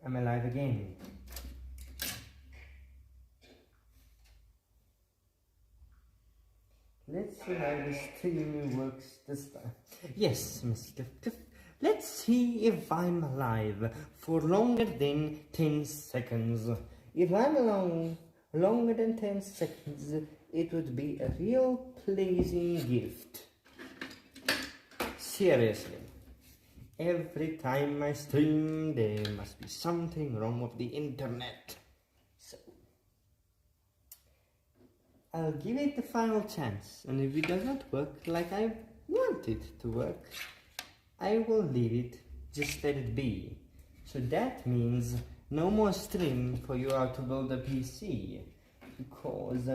I'm alive again. Let's see how the stream works this time. Yes, Mr. Cliff. Let's see if I'm alive for longer than 10 seconds. If I'm longer than 10 seconds, it would be a real pleasing gift. Seriously. Every time I stream, there must be something wrong with the internet. So, I'll give it the final chance, and if it does not work like I want it to work, I will leave it, just let it be. So that means no more stream for you how to build a PC, because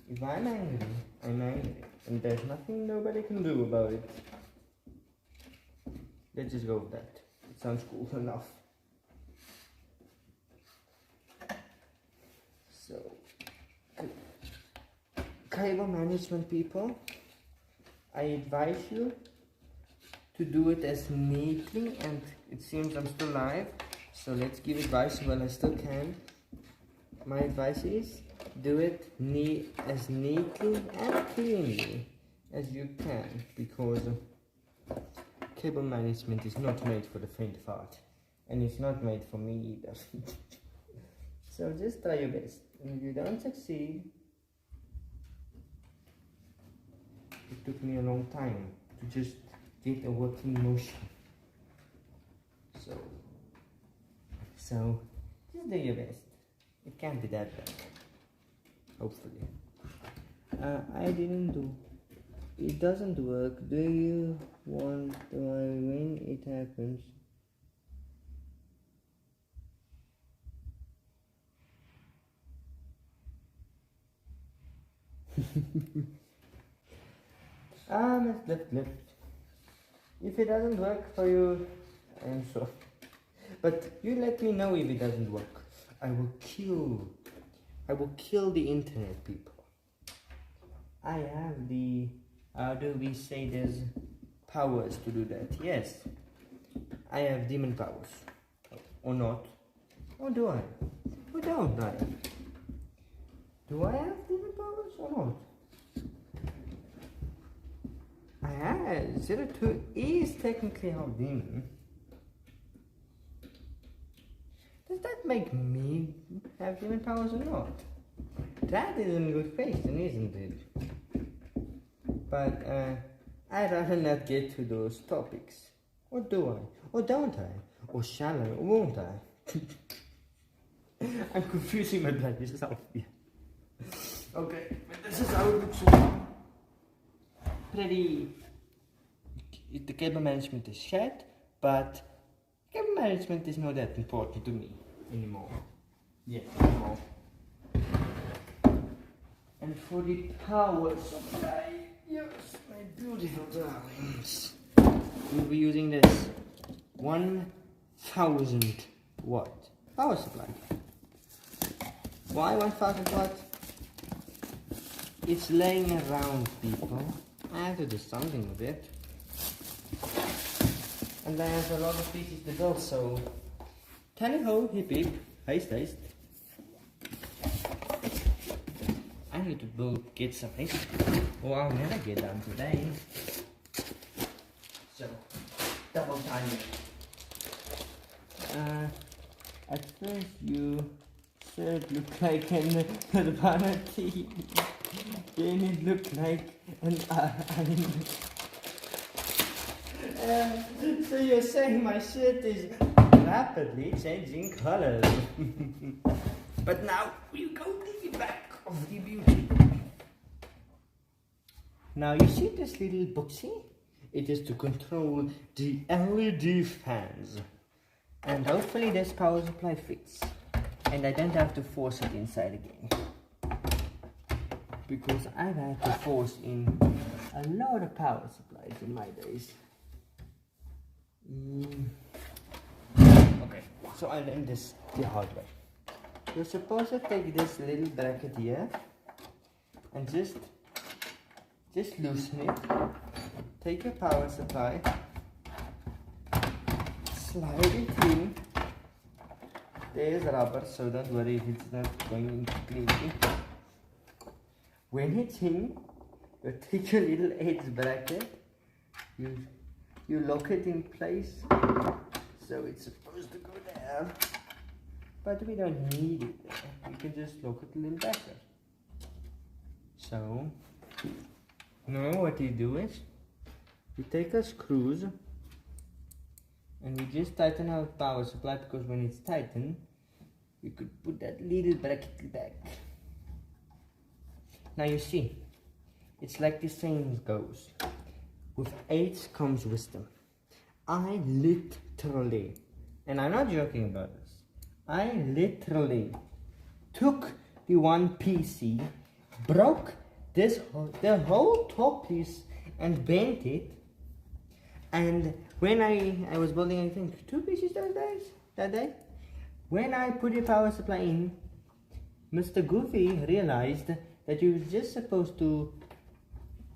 if I'm angry, I'm angry, and there's nothing nobody can do about it. Let's just go with that. It sounds cool enough. So, cable management people, I advise you to do it as neatly, and it seems I'm still live, so let's give advice while I still can. My advice is do it as neatly and cleanly as you can, because cable management is not made for the faint of heart, and it's not made for me either. So just try your best, and if you don't succeed, it took me a long time to just get a working motion. So just do your best. It can't be that bad, hopefully. I didn't do. It doesn't work. Do you want when it happens? Left. If it doesn't work for you, I'm sorry. But you let me know if it doesn't work. I will kill the internet, people. I have the, how do we say, there's powers to do that. Yes, I have demon powers. Or not. Or do I? Or don't I? Do I have demon powers or not? I have. Zeratul is technically our demon. Does that make me have demon powers or not? That is in good faith, isn't it? But I'd rather not get to those topics. Or do I? Or don't I? Or shall I? Or won't I? I'm confusing my blood yourself here. Okay, but this is how it looks so far. Pretty. The cable management is shit, but cable management is not that important to me anymore. Yes, anymore. And for the power supply, yes, my beautiful darlings, we'll be using this 1000 watt power supply. Why 1000 watt? It's laying around, people. I have to do something with it. And I have a lot of pieces to build, so tally ho, hip hip, haste. I need to get some haste, or I'll never get done today. So, double time it. At first you said it looked like an vanity. Then it looked like an so you're saying my shirt is rapidly changing colors. But now we'll go to the back of the beauty. Now you see this little boxy? It is to control the LED fans. And hopefully this power supply fits. And I don't have to force it inside again. Because I've had to force in a lot of power supplies in my days. Okay, so I learned this the hard way. You're supposed to take this little bracket here and just loosen it. Take your power supply, slide it in, there's rubber, so don't worry if it's not going in completely. When it's in, you take a little edge bracket, you lock it in place, so it's supposed to go there, but we don't need it there. You can just lock it a little better. So, now what you do is, you take our screws, and we just tighten our power supply, because when it's tightened, you could put that little bracket back. Now you see, it's like the saying goes, with age comes wisdom. I literally, and I'm not joking about this, I literally took the one PC, broke the whole top piece and bent it, and when I was building, I think 2 pieces that day, when I put the power supply in, Mr. Goofy realized that you were just supposed to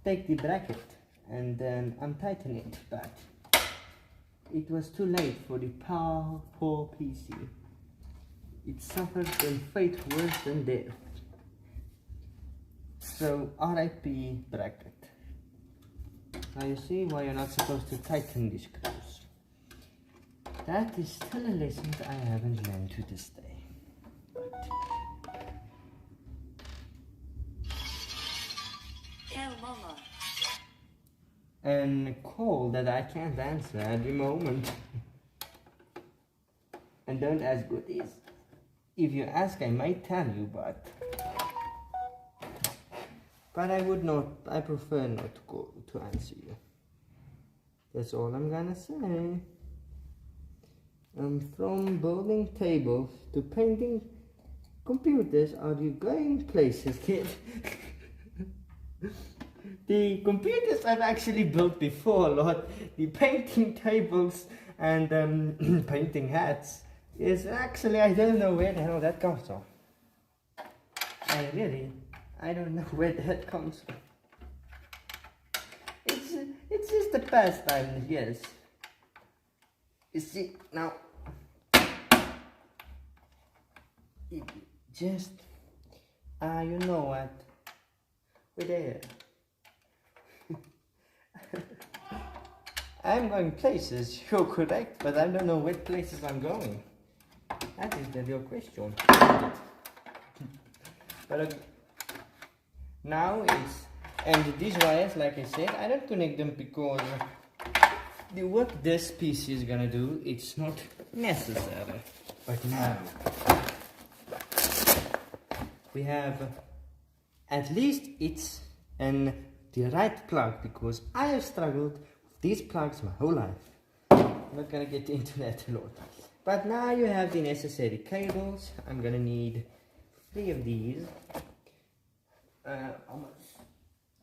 take the bracket and then untighten it, but it was too late for the poor PC. It suffered a fate worse than death. So RIP bracket. Now you see why you're not supposed to tighten these screws. That is still a lesson I haven't learned to this day. Tell Mama. And call that I can't answer at the moment. And don't ask what is. If you ask, I might tell you, but I would not. I prefer not to answer you. That's all I'm gonna say. From building tables to painting computers, are you going places, kid? The computers I've actually built before a lot. The painting tables and painting hats is actually, I don't know where the hell that comes from. I don't know where that comes from. It's just a pastime, yes. You see, now, it just, you know what, we're there. I'm going places, you're correct, but I don't know what places I'm going. That is the real question. But okay. Now it's, and these wires, like I said, I don't connect them because the work this PC is gonna do, it's not necessary. But now we have, at least it's the right plug, because I have struggled with these plugs my whole life. I'm not gonna get into that a lot. But now you have the necessary cables. I'm gonna need 3 of these.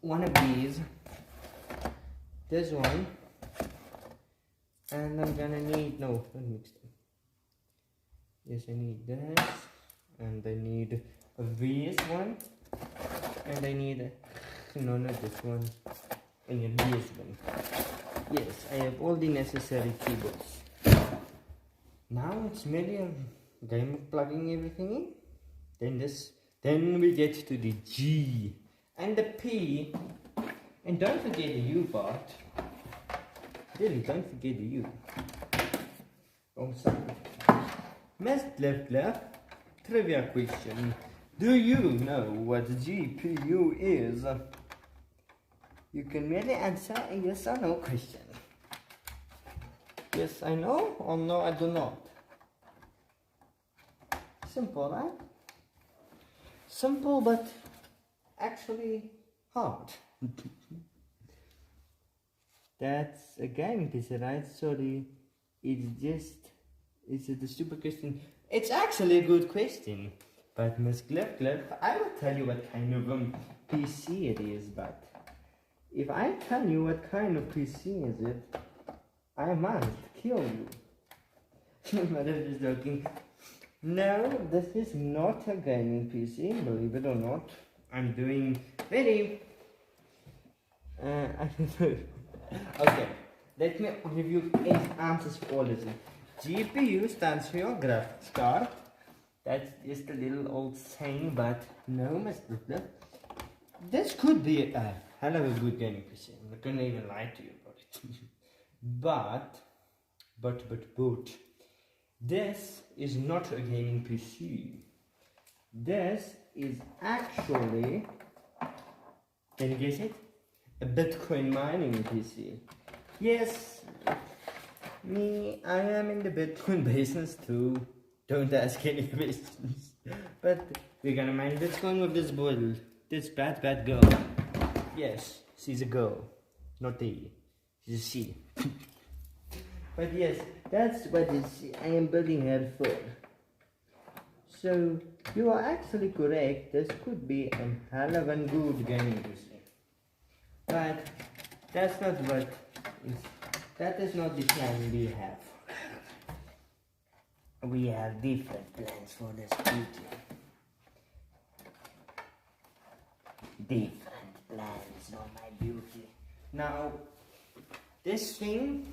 One of these, this one, and I'm gonna need, no, don't mix them. Yes, I need this, and I need this one, and I need, no, not this one, I need this one. Yes, I have all the necessary cables. Now it's merely a game of plugging everything in. Then we get to the G and the P, and don't forget the U part. Really, don't forget the U. Oh, sorry. Miss Glef, trivia question. Do you know what GPU is? You can merely answer a yes or no question. Yes, I know, or no, I do not. Simple, right? Simple, but actually hard. That's a gaming PC, right? Sorry, it's a stupid question. It's actually a good question. But Miss Glip, I will tell you what kind of PC it is, but if I tell you what kind of PC is it, I must kill you. But I'm just joking. No, this is not a gaming PC, believe it or not. I'm doing very... I don't know. Okay, let me review 8 answers for all of them. GPU stands for your graphics card. That's just a little old saying, but no, Mr. Flip. This could be a hell of a good gaming PC. I'm not gonna even lie to you about it. but, this is not a gaming PC. This is actually, can you guess it? A Bitcoin mining PC. Yes, I am in the Bitcoin business too. Don't ask any questions. But we're gonna mine Bitcoin with this bull. This bad girl. Yes, she's a girl. Not a. She's a she. But yes, that's what I am building her for. So, you are actually correct. This could be a hell of a good gaming PC. But that's not what is. That is not the plan we have. We have different plans for this future. Different plans, oh my beauty. Now, this thing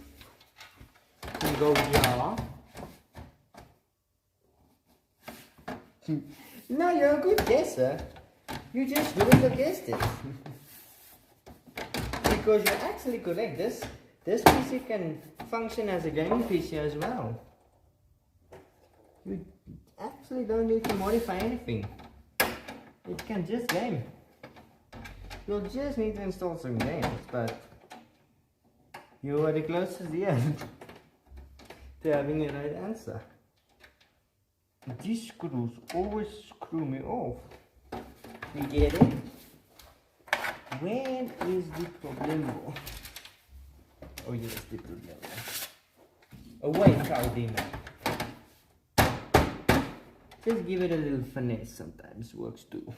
can go here. No, you're a good guesser. You just wouldn't have guessed it. Because you're actually correct. This PC can function as a gaming PC as well. You actually don't need to modify anything. It can just game. You'll just need to install some games, but you are the closest yet to having the right answer. These screws always screw me off. You get it? Where is the problem? Oh yes, the problem. Oh wait, cow demon. Just give it a little finesse, sometimes works too.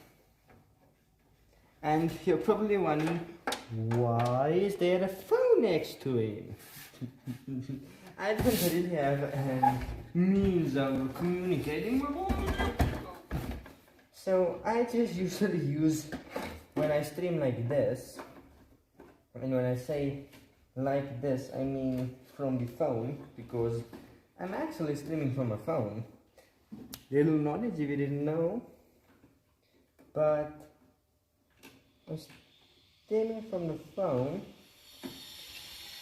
And you're probably wondering, why is there a phone next to it? I don't really have a means of communicating with all. So I just usually use, when I stream like this, and when I say like this, I mean from the phone, because I'm actually streaming from a phone. Little knowledge if you didn't know, but I'm streaming from the phone,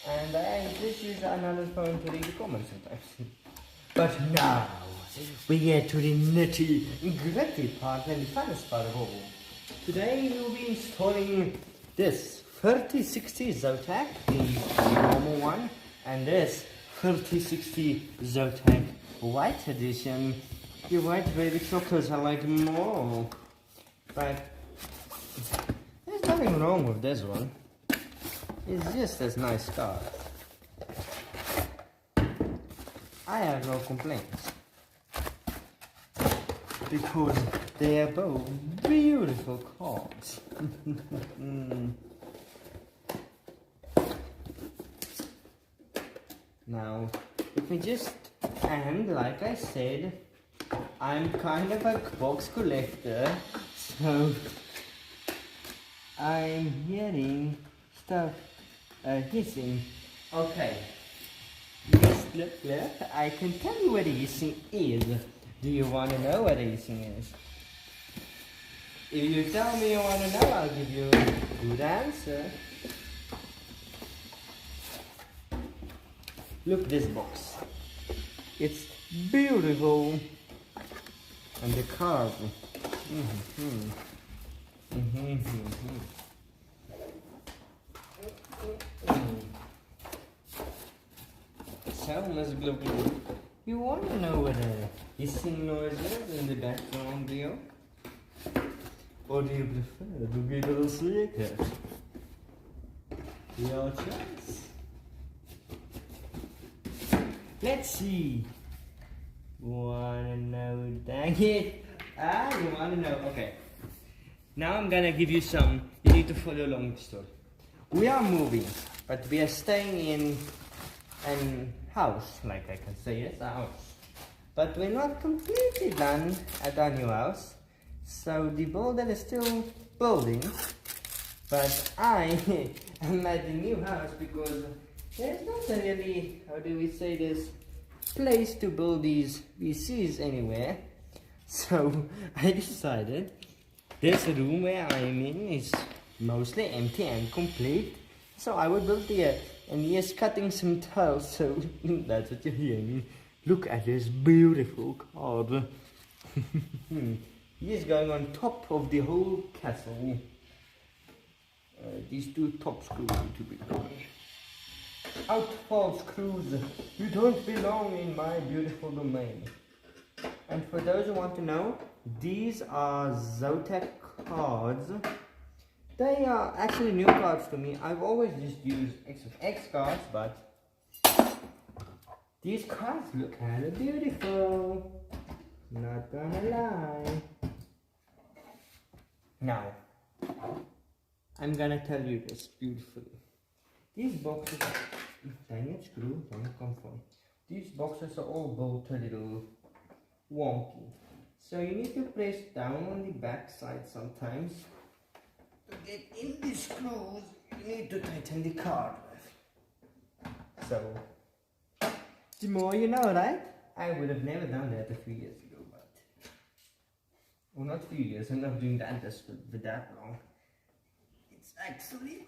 and I just use another phone to read the comments sometimes. But now we get to the nitty gritty part and the funnest part of all. Today we'll be installing this 3060 Zotac, the normal one, and this 3060 Zotac White Edition. The white baby chocolates I like more, but there's nothing wrong with this one. It's just as nice car. I have no complaints because they are both beautiful cars. Now, let me just, and like I said, I'm kind of a box collector, so I'm hearing stuff hissing. Okay, yes, look, I can tell you what the hissing is. Do you want to know what the hissing is? If you tell me you want to know, I'll give you a good answer. Look this box. It's beautiful. And the card. So, Ms. Global, you want to know what a hissing noise is in the background, do you? Or do you prefer to get a little secret? Your choice. Let's see. Wanna know, dang it. You wanna know, okay. Now I'm gonna give you some, you need to follow along the story. We are moving, but we are staying in an house, like I can say, it's a house. But we're not completely done at our new house. So the builder is still building, but I am at the new house because there's not really, how do we say this, place to build these VCs anywhere. So I decided this room where I am in is mostly empty and complete. So I would build here, and he is cutting some tiles, so that's what you're hearing. Look at this beautiful card. He is going on top of the whole castle. These two top screws need to be gone. Out fall screws, you don't belong in my beautiful domain. And for those who want to know, these are Zotac cards. They are actually new cards to me. I've always just used X cards, but these cards look kind of beautiful. Not gonna lie. Now, I'm gonna tell you this beautifully. These boxes, dang it, screw, don't come from. These boxes are all built a little wonky. So you need to press down on the back side sometimes. To get in the screws, you need to tighten the card. So, the more you know, right? I would have never done that a few years ago, but... Well, not a few years, I'm not doing that for that long. It's actually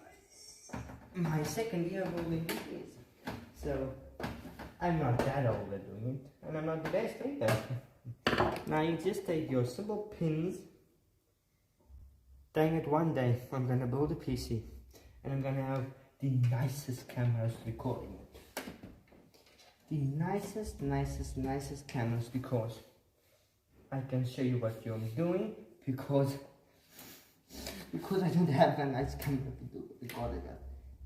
my second year of doing this. So, I'm not that old at doing it, and I'm not the best either. Now you just take your simple pins. Dang it, one day I'm gonna build a PC and I'm gonna have the nicest cameras recording it. The nicest cameras, because I can show you what you're doing, because I don't have a nice camera to do record it,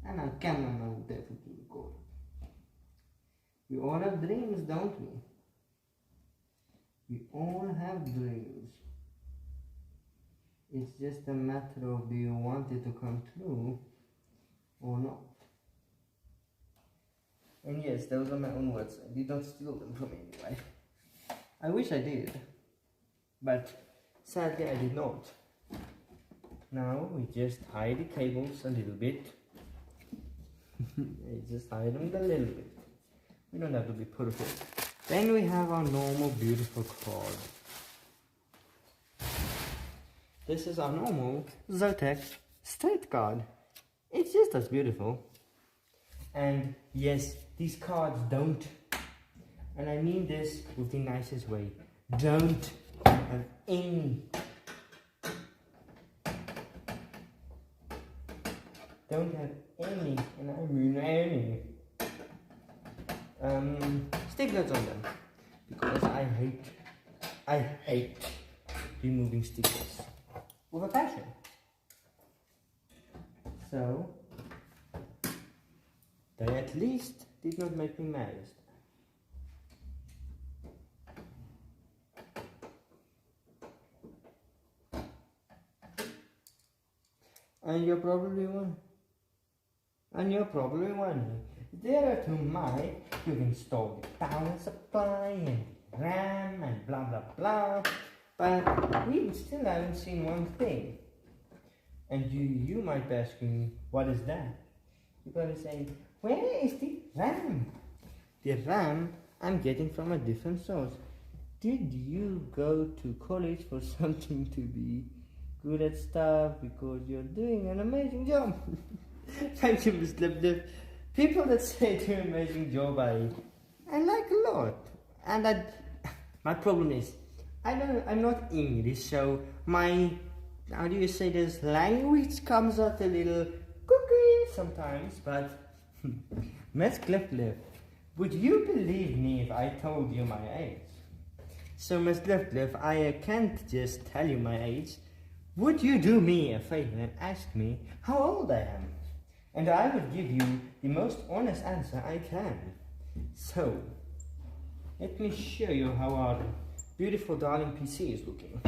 and a cameraman will definitely record. We all have dreams, don't we? We all have dreams. It's just a matter of, do you want it to come true or not? And yes, those are my own words. I did not steal them from anyone. I wish I did, but sadly I did not. Now we just hide the cables a little bit. Just hide them a little bit. We don't have to be perfect. Then we have our normal beautiful card. This is our normal Zotac straight card. It's just as beautiful. And yes, these cards don't, and I mean this with the nicest way, don't have any and I mean any stickers on them, because I hate removing stickers with a passion. So they at least did not make me mad. And you're probably wondering, there to my, you've installed the power supply and RAM and blah blah blah, but we still haven't seen one thing. And you might be asking, what is that? You're probably saying, where is the RAM? The RAM I'm getting from a different source. Did you go to college for something to be good at stuff, because you're doing an amazing job? Thank you, Miss Lip. People that say do an amazing job, I like a lot. And my problem is, I'm not English, so my, how do you say this, language comes out a little cookie sometimes, but Miss Lip, would you believe me if I told you my age? So Miss Lip, I can't just tell you my age. Would you do me a favor and ask me how old I am? And I would give you the most honest answer I can. So, let me show you how our beautiful darling PC is looking.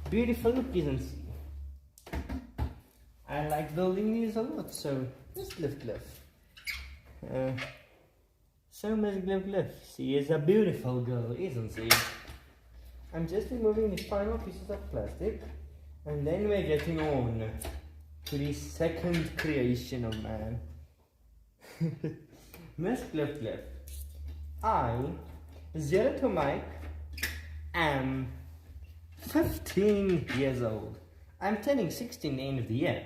Beautiful lookies and see. I like building these a lot, so let's lift. So Miss Glyph, she is a beautiful girl, isn't she? I'm just removing the final pieces of plastic, and then we're getting on to the second creation of man. Miss Cliff Cliff, I, Zero to Mike, am 15 years old. I'm turning 16 end of the year,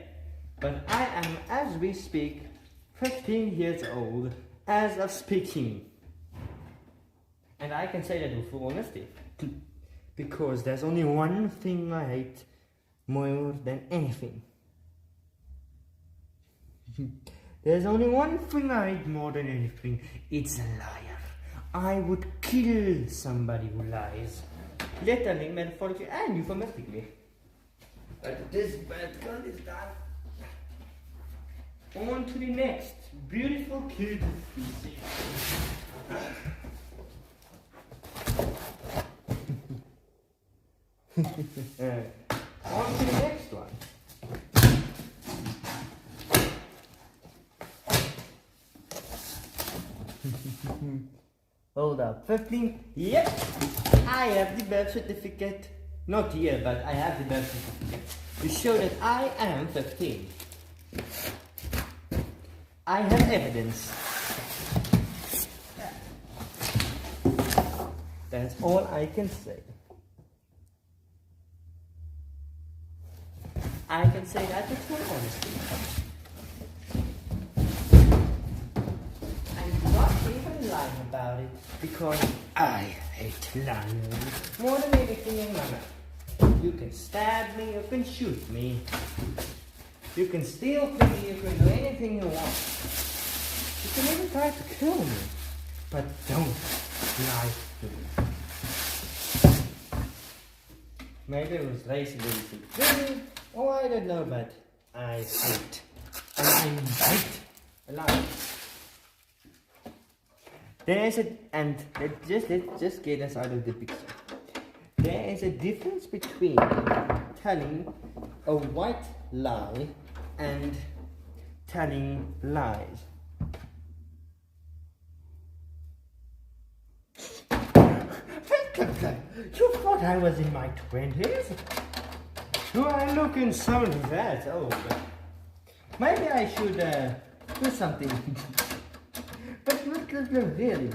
but I am, as we speak, 15 years old as of speaking. And I can say that with full honesty, because there's only one thing I hate more than anything. There's only one thing I hate more than anything. It's a liar. I would kill somebody who lies. Literally, metaphorically, and euphemistically. But this bad girl is done. On to the next beautiful kid. On to the next one. Hold up, 15? Yep, I have the birth certificate. Not here, but I have the birth certificate to show that I am 15. I have evidence. That's all I can say. I can say that with full honesty. I'm not even lying about it, because I hate lying more than anything in my life. You can stab me, you can shoot me, you can steal from me, you can do anything you want. You can even try to kill me, but don't lie to me. Maybe it was racing really, oh, I don't know, but I hate, and I hate a lie. There is a, and let's just get us out of the picture. There is a difference between telling a white lie and telling lies. You thought I was in my 20s? Do I look in some of that? Oh, maybe I should do something. But really,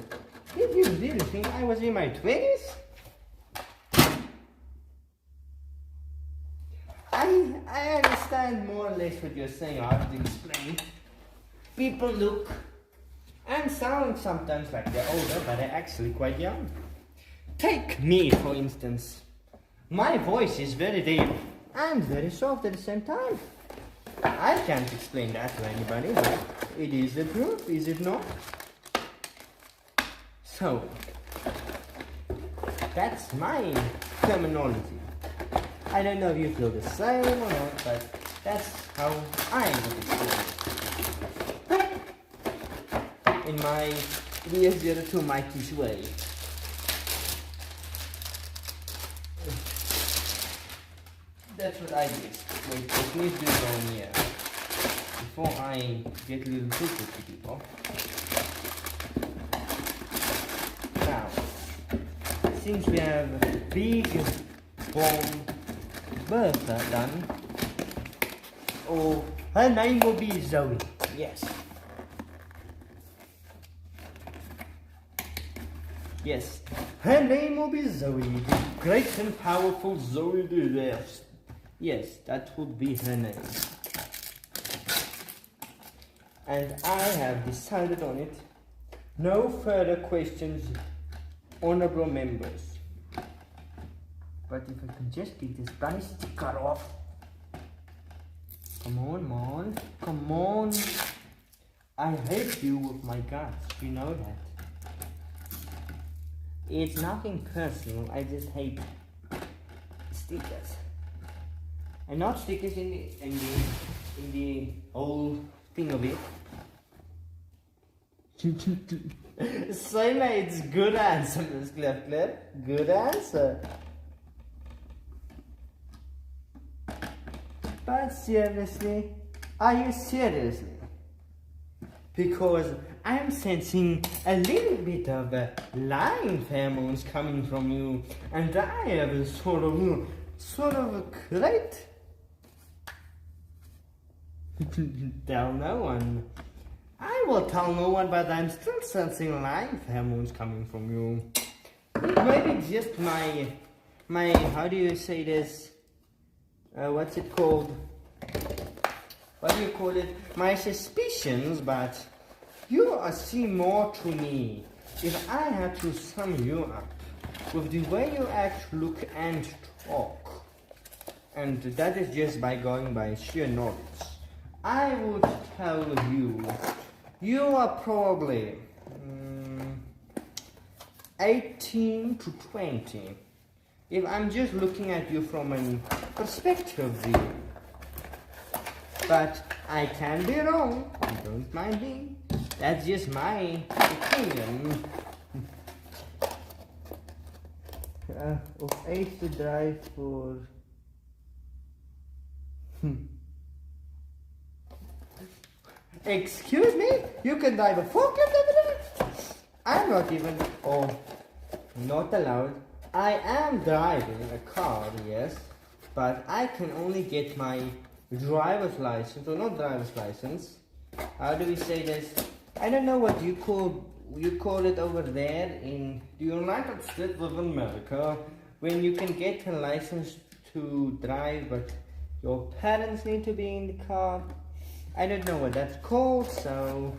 did you really think I was in my 20s? I understand more or less what you're saying. I have to explain. People look and sound sometimes like they're older, but they're actually quite young. Take me, for instance. My voice is very deep and very soft at the same time. I can't explain that to anybody, but it is the truth, is it not? So, that's my terminology. I don't know if you feel the same or not, but that's how I would explain it. In my VS02 Mikey's way. That's what I did. Wait, let me do it on here. Before I get a little tricky to people. Now, since we have a big bomb Bertha done, oh, her name will be Zoe. Yes. Yes, her name will be Zoe, the great and powerful Zoe de Verst. Yes, that would be her name. And I have decided on it. No further questions, honorable members. But if I can just get this bloody sticker off. Come on, Mon. Come on. I hate you with my guts. You know that. It's nothing personal. I just hate stickers. And not stickers in the whole thing of it. Say mates, good answer, Miss Cliff Cliff. Good answer. But seriously, are you seriously? Because I am sensing a little bit of lying pheromones coming from you, and I have a sort of a crate. Tell no one. I will tell no one, but I'm still sensing life hormones coming from you. Maybe just my, how do you say this? What's it called? What do you call it? My suspicions, but you see more to me. If I had to sum you up with the way you act, look, and talk, and that is just by going by sheer knowledge, I would tell you are probably 18 to 20. If I'm just looking at you from a perspective view. But I can be wrong, don't mind me. That's just my opinion. Of age to drive for... Excuse me? You can drive a forklift over there? I'm not even... Oh, not allowed. I am driving a car, yes. But I can only get my driver's license, or not driver's license. How do we say this? I don't know what you call it over there in the United States of America, when you can get a license to drive, but your parents need to be in the car. I don't know what that's called, so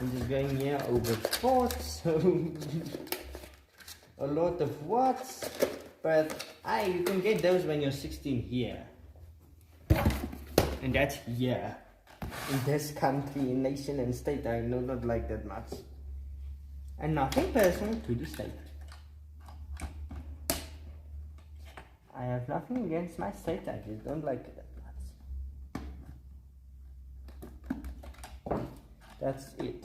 I'm just going here over thoughts, so a lot of what's, but you can get those when you're 16 here. And that's here. In this country, nation and state, I know not like that much. And nothing personal to the state. I have nothing against my state, I just don't like it that much. That's it.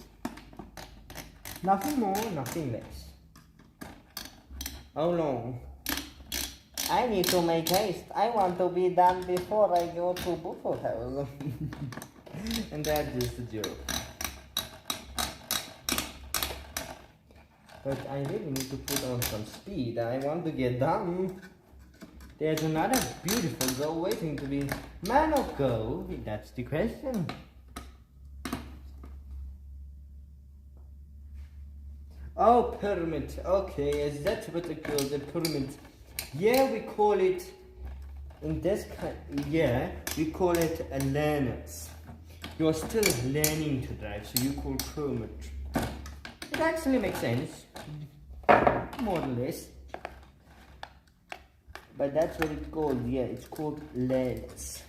Nothing more, nothing less. How long? I need to make haste. I want to be done before I go to Buffalo House. And that's just a joke. But I really need to put on some speed. I want to get done. There's another beautiful girl waiting to be man or girl. That's the question. Oh, pyramid. Okay, is that what they call the pyramid? Yeah, we call it, in this we call it a learners. You're still learning to drive, so you call pyramid. It actually makes sense, more or less. But that's what it's called, yeah, it's called learners.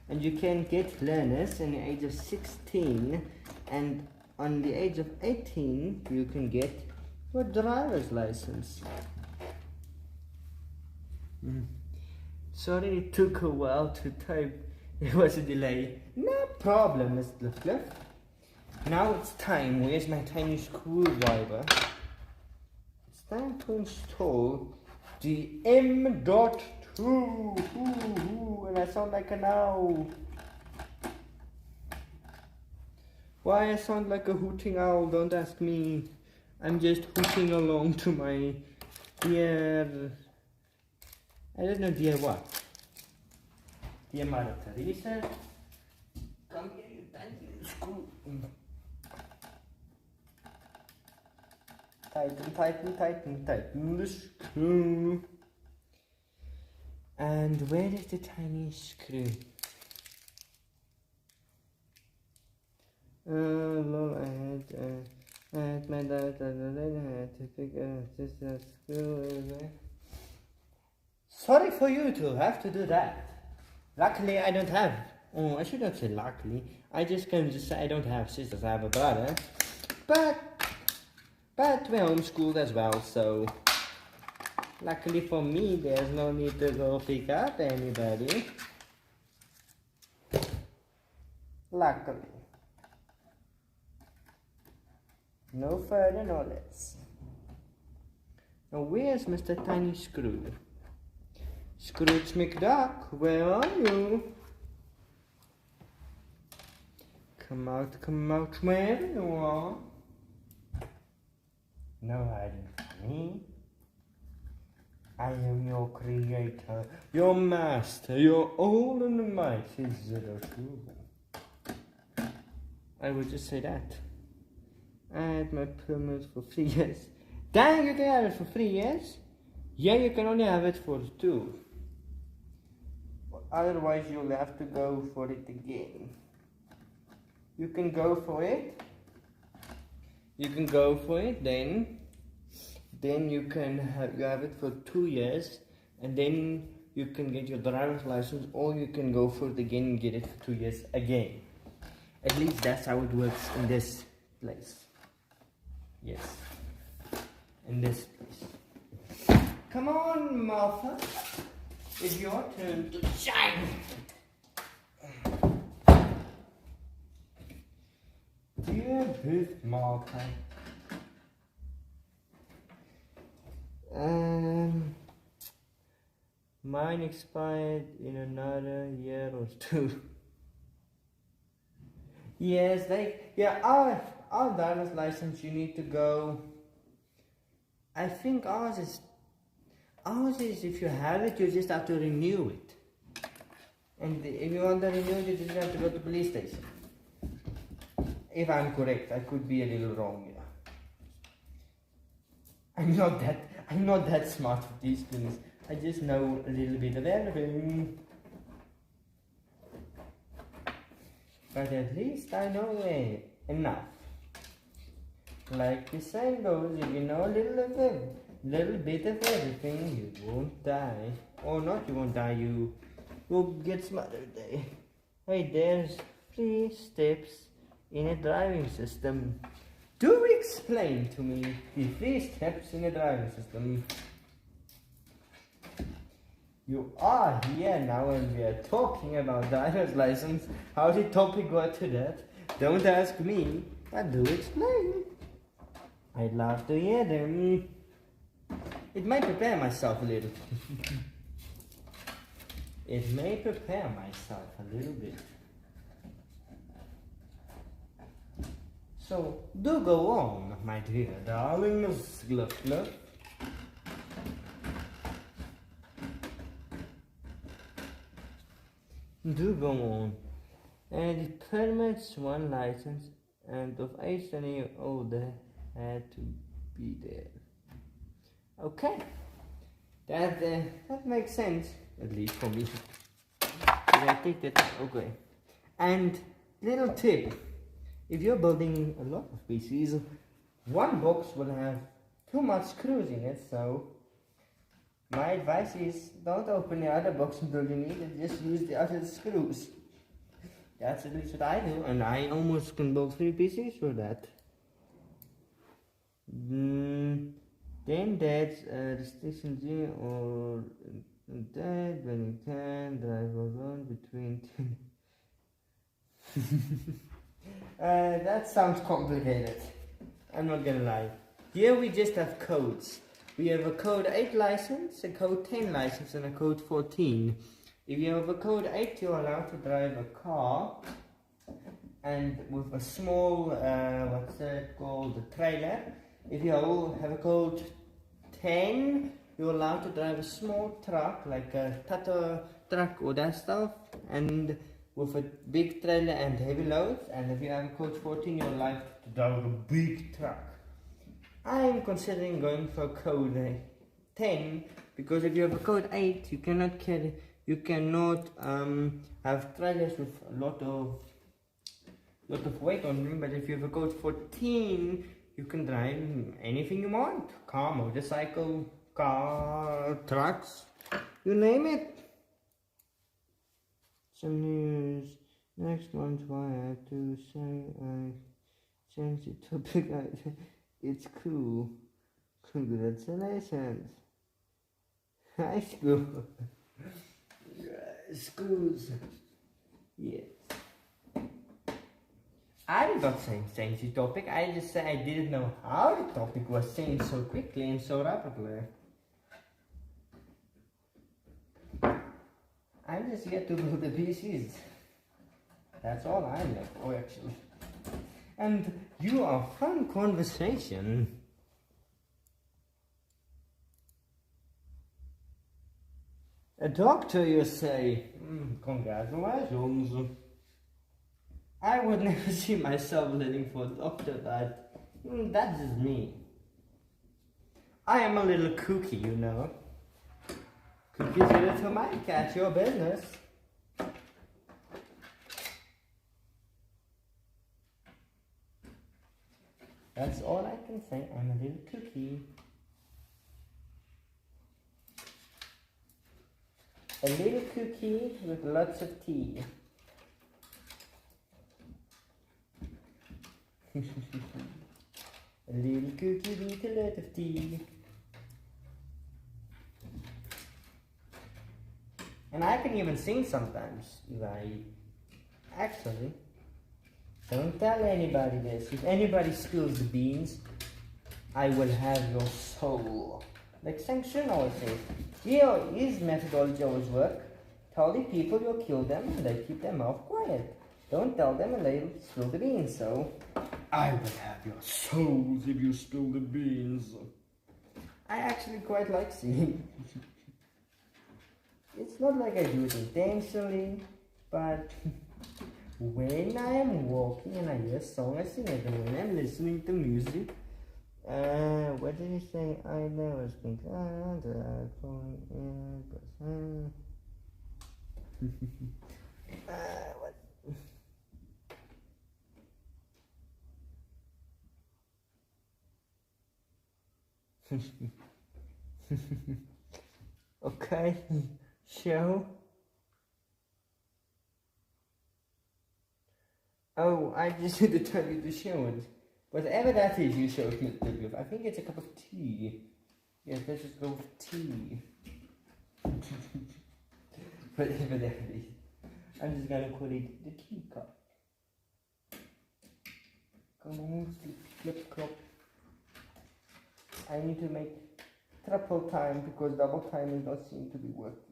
And you can get learners in the age of 16, and on the age of 18, you can get your driver's license. Sorry it took a while to type. It was a delay. No problem, Mr. Cliff. Now it's time. Where's my tiny screwdriver? It's time to install the M.2. And I sound like an owl. Why I sound like a hooting owl? Don't ask me. I'm just hooting along to my dear... I don't know dear what. Dear Mother Teresa. Come here, you tiny screw. Tighten, tighten, tighten, tighten the screw. And where is the tiny screw? Lol, I had my dad, I had to figure this screw. Sorry for you to have to do that. Luckily, I don't have. Oh, I should not say luckily. I just can just say I don't have sisters. I have a brother, but we're homeschooled as well. So luckily for me, there's no need to go pick up anybody. Luckily, no further, no less. Now, where's Mr. Tiny Screw? Scrooge McDuck, where are you? Come out, where you are? No hiding from me. I am your creator, your master, your all and mighty Zero Two. I would just say that. Add my permit for 3 years. Dang, you can have it for 3 years? Yeah, you can only have it for 2. Otherwise, you'll have to go for it again. You can go for it. You can go for it, then you can have it for 2 years, and then you can get your driver's license, or you can go for it again and get it for 2 years again. At least that's how it works in this place. Yes, in this place. Come on, Martha. It's your turn to shine. Dear Booth Martha. Mine expired in another year or 2. Yes, our driver's license, you need to go. I think ours is if you have it, you just have to renew it. And if you want to renew it, you just have to go to the police station. If I'm correct, I could be a little wrong here. I'm not that smart with these things. I just know a little bit of everything. But at least I know enough. Like the saying goes, if you know a little bit of everything, you won't die. Or not, you won't die, you will get smothered. Hey, there's 3 steps in a driving system. Do explain to me the 3 steps in a driving system. You are here now and we are talking about driver's license. How did topic got to that? Don't ask me, but do explain. I'd love to hear them. It may prepare myself a little. It may prepare myself a little bit. So, do go on, my dear darlings. Gluff, gluff. Do go on. And it permits 1 license, and of age 20 years older had to be there. Okay, that makes sense, at least for me. I think that okay. And little tip: if you're building a lot of PCs, 1 box will have too much screws in it. So my advice is don't open the other box until you need it. Just use the other screws. That's at least what I do, and I almost can build 3 PCs for that. Then that's restriction G or that when you can drive around between 10. That sounds complicated. I'm not gonna lie. Here we just have codes. We have a code 8 license, a code 10 license, and a code 14. If you have a code 8, you're allowed to drive a car, and with a small, what's that called, a trailer. If you have a code 10, you're allowed to drive a small truck, like a Tata truck or that stuff, and with a big trailer and heavy loads. And if you have a code 14, you're allowed to drive a big truck. I'm considering going for code 10, because if you have a code 8, you cannot have trailers with a lot of weight on them. But if you have a code 14, you can drive anything you want. Car, motorcycle, car, trucks, you name it. Some news. Next month, why I have to say I changed the topic. It's cool. Congratulations. High school. Schools. Yes. I did not say change the topic. I just said I didn't know how the topic was changed so quickly and so rapidly. I'm just here to build the PCs. That's all I'm there for, actually. And you are fun conversation. A doctor, you say? Congratulations. I would never see myself living for a doctor, but that's just me. I am a little kooky, you know. Cookie's a little might catch your business. That's all I can say. I'm a little kooky. A little cookie with lots of tea. A little cookie with a lot of tea. And I can even sing sometimes if I actually don't tell anybody this. If anybody spills the beans, I will have your soul. Like Shang Tsung always says. His methodology always works. Tell the people you'll kill them and they keep their mouth quiet. Don't tell them and they'll spill the beans. So, I will have your souls if you spill the beans. I actually quite like singing. It's not like I do it intentionally, but when I am walking and I hear a song, I sing it. And when I'm listening to music, what did he say? I never speak. What? Okay, show. Oh, I just need to tell you to show it. Whatever that is you showed me the video. I think it's a cup of tea. Yes, let's just go with tea. Whatever that is. I'm just gonna call it the teacup. Come on, flip clop. I need to make triple time because double time does not seem to be working.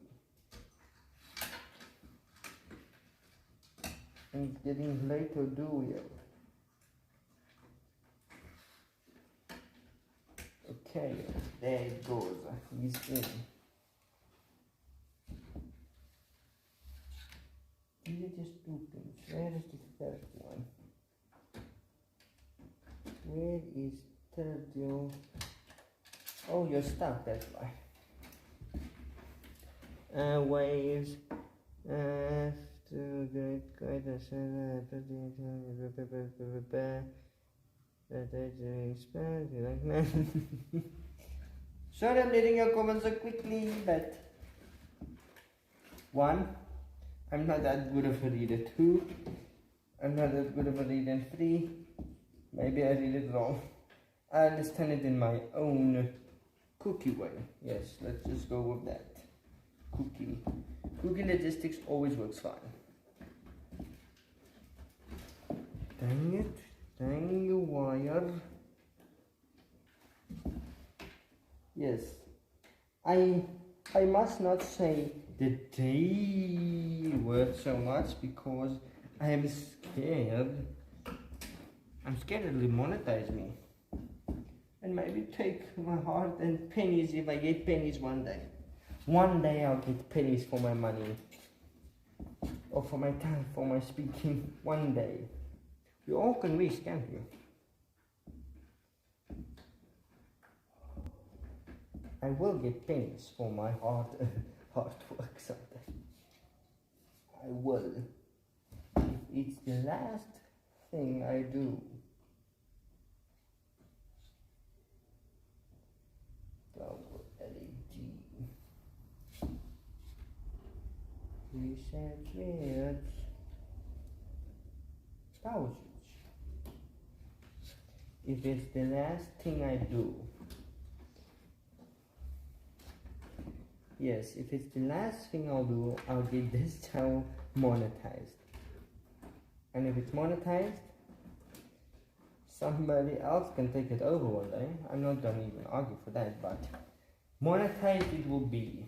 And it's getting late to do it. Okay, there it goes. He's in. These are just two pins. Where is the third one? Where is third one? Oh, you're stuck, that's why. Waves. To get guidance and sorry I'm reading your comments so quickly, but 1, I'm not that good of a reader. 2, I'm not that good of a reader. And 3, maybe I read it wrong. I understand it in my own cookie way. Yes, let's just go with that. Cookie logistics always works fine. Dang it. Dang the wire. Yes. I must not say the day word so much because I am scared. I'm scared it'll monetize me. And maybe take my heart and pennies if I get pennies one day. One day I'll get pennies for my money. Or for my time, for my speaking. One day. We all can wish, can't we? I will get pennies for my hard work someday. I will. If it's the last thing I do. LED. Reset with power switch. If it's the last thing I do. Yes, if it's the last thing I'll do, I'll get this channel monetized. And if it's monetized, somebody else can take it over one day. I'm not gonna even argue for that, but monetized it will be.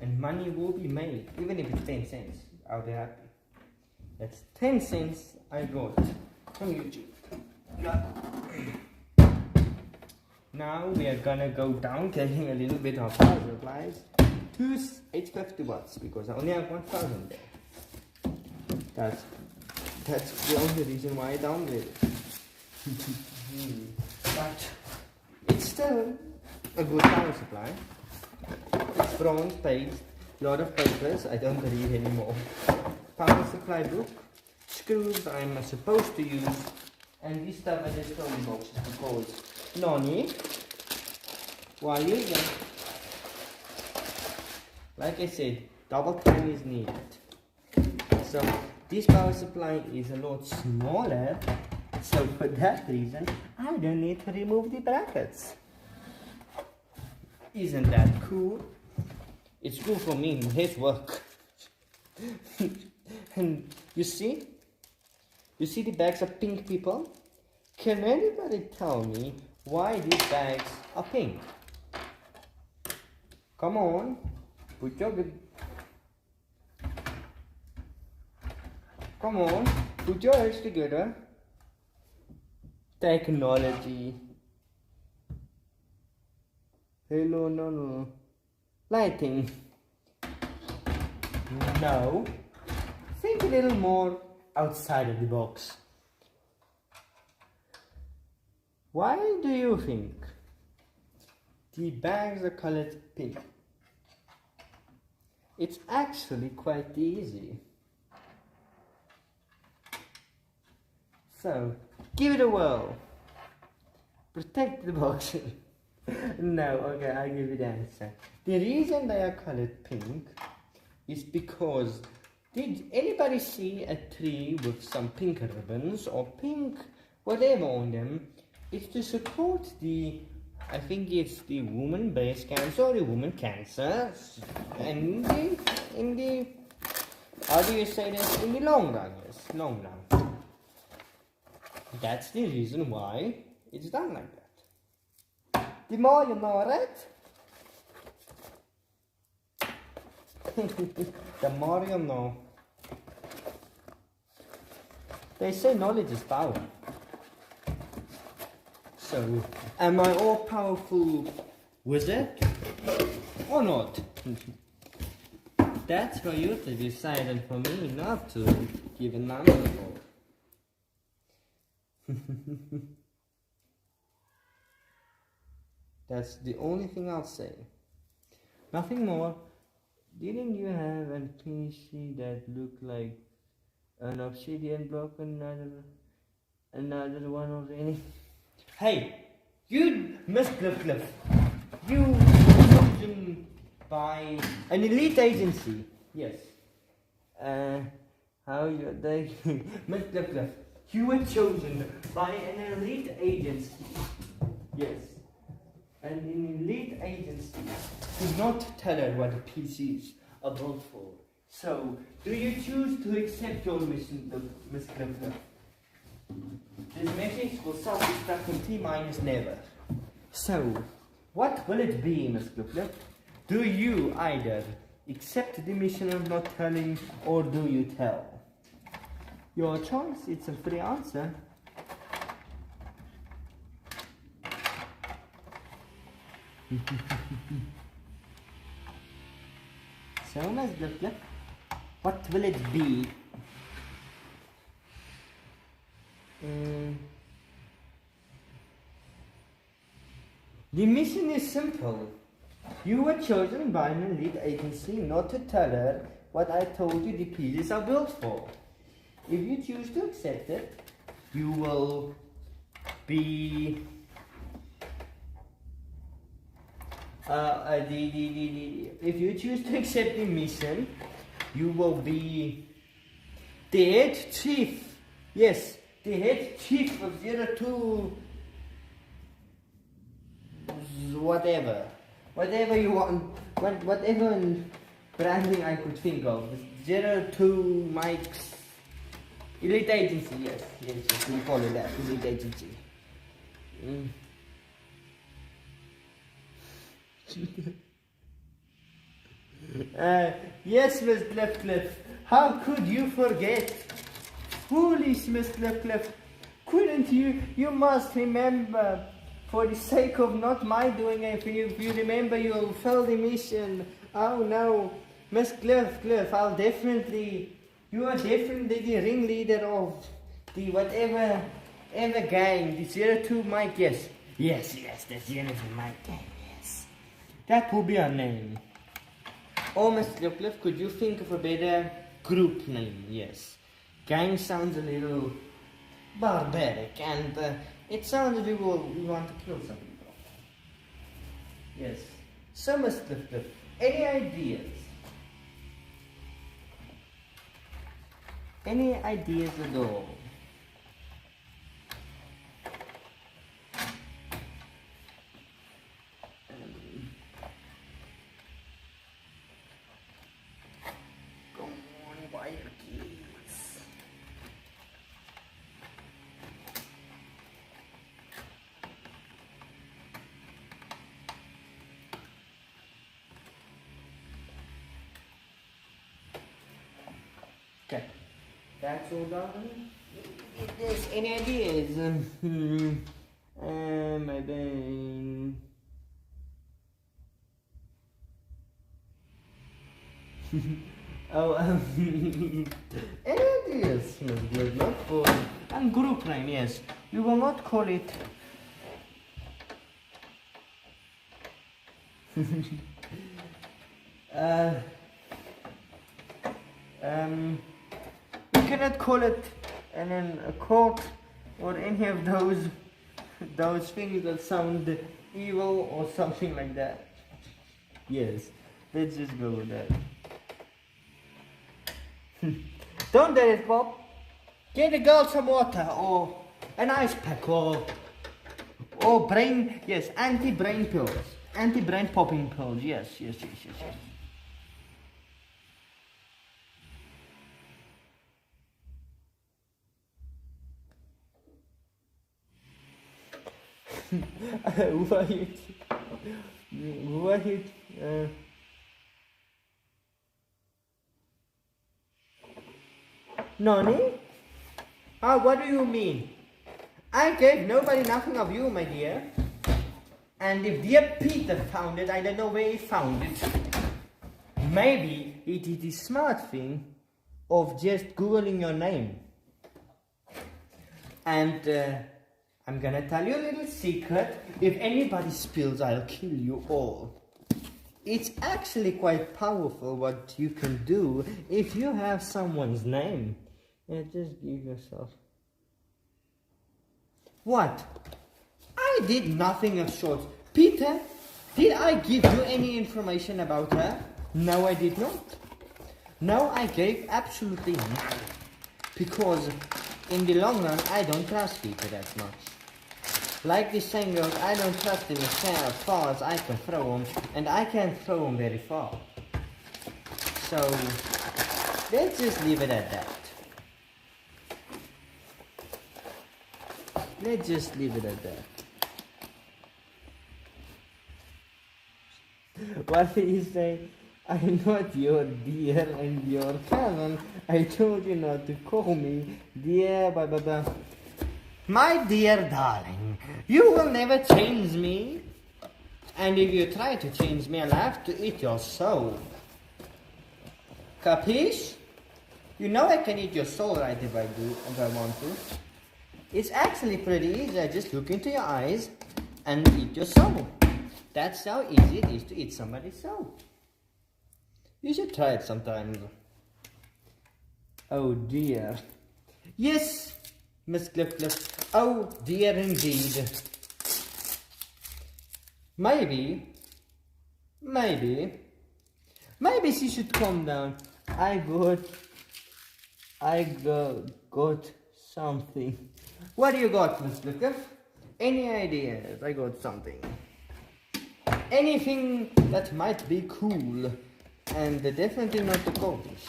And money will be made, even if it's 10 cents. I'll be happy. That's 10 cents I got from YouTube. Now we are gonna go down, getting a little bit of power supplies to 850 watts because I only have 1000 there. That's That's the only reason why I downgrade it. But it's still a good power supply. It's bronze based, lot of papers I don't read anymore. Power supply book, screws I'm supposed to use, and this stuff I just throw in boxes because Noni, why use them? Like I said, double time is needed. So this power supply is a lot smaller, so for that reason I don't need to remove the brackets. Isn't that cool? It's cool for me, less work. And you see the bags are pink, people? Can anybody tell me why these bags are pink? Come on, put your Come on, put your heads together. Technology. Hello, no. Lighting. No. Think a little more outside of the box. Why do you think the bags are colored pink? It's actually quite easy. So, give it a whirl. Protect the box. No, okay, I'll give you the answer. The reason they are colored pink is because, did anybody see a tree with some pink ribbons or pink whatever on them? It's to support the, I think it's the woman breast cancer or the woman cancer, and in the how do you say this? In the long run, yes, long run. That's the reason why it's done like that. The more you know, right? The more you know. They say knowledge is power. So, am I all powerful wizard or not? That's for you to decide, and for me not to give a number for. That's the only thing I'll say. Nothing more. Didn't you have a PC that looked like an obsidian block, another one of any? Hey, you Miss Cliff. You were chosen by an elite agency. Yes. How you they Miss Cliff. You were chosen by an elite agency. Yes. And an elite agency does not tell her what the PCs are built for. So, do you choose to accept your mission, Miss Clifford? This message will self-destruct in T- never. So, what will it be, Miss Clifford? Do you either accept the mission of not telling, or do you tell? Your choice, it's a free answer. So, Miss Clifford, what will it be? The mission is simple. You were chosen by an elite agency not to tell her what I told you the pieces are built for. If you choose to accept it, you will be if you choose to accept the mission, you will be the head chief. Yes, the head chief of 02 whatever you want, whatever branding I could think of. 02 Mike's elite agency. Yes, we call it that, elite agency. Yes, Miss Cliff. How could you forget? Foolish Miss Cliff. Couldn't you? You must remember. For the sake of not my doing it, if you remember, you'll fail the mission. Oh no, Miss Cliff, I'll definitely You are definitely the ringleader of the whatever gang, the 02 Mike, yes. Yes, the 02 Mike gang, yes. That will be our name. Oh, Mr. Cliff, could you think of a better group name? Yes. Gang sounds a little barbaric, and it sounds we want to kill some people. Yes. So, Mr. Cliff, any ideas? Any ideas at all? Come on, wire keys. Okay. That's all done. If there's any ideas, my brain. Oh, any ideas? Not for and group name. Yes, we will not call it. We cannot call it a cult or any of those things that sound evil or something like that. Yes, let's just go with that. Don't let it, Bob. Get the girl some water or an ice pack or anti-brain pills, anti-brain popping pills. Yes. Nani? What do you mean? I gave nobody nothing of you, my dear. And if dear Peter found it, I don't know where he found it. Maybe he did the smart thing of just Googling your name. And I'm gonna tell you a little secret. If anybody spills, I'll kill you all. It's actually quite powerful what you can do if you have someone's name. Yeah, just give yourself. What? I did nothing of sorts. Peter, did I give you any information about her? No, I did not. No, I gave absolutely none. Because in the long run, I don't trust Peter that much. Like the saying goes, I don't trust him as far as I can throw him, and I can't throw him very far. So, let's just leave it at that. Let's just leave it at that. What did he say? I'm not your dear and your cousin. I told you not to call me dear, blah blah blah. My dear darling, you will never change me. And if you try to change me, I'll have to eat your soul. Capiche? You know I can eat your soul right if I want to. It's actually pretty easy. I just look into your eyes and eat your soul. That's how easy it is to eat somebody's soul. You should try it sometimes. Oh dear. Yes, Miss Cliff. Oh dear indeed. Maybe she should calm down. I got something. What do you got, Miss Cliff? Any ideas? I got something. Anything that might be cool. And definitely not the Polish.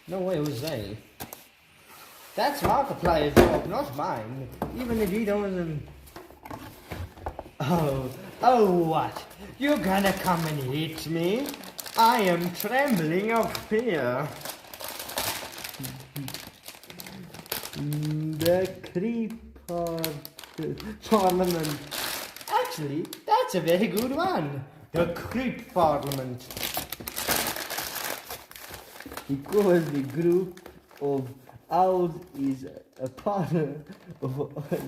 No way, Jose. That's Markiplier's job, not mine. Even if he doesn't... Oh, what? You're gonna come and hit me? I am trembling of fear. The creep parliament. Actually, that's a very good one. The creep parliament. because the group of owls is a part of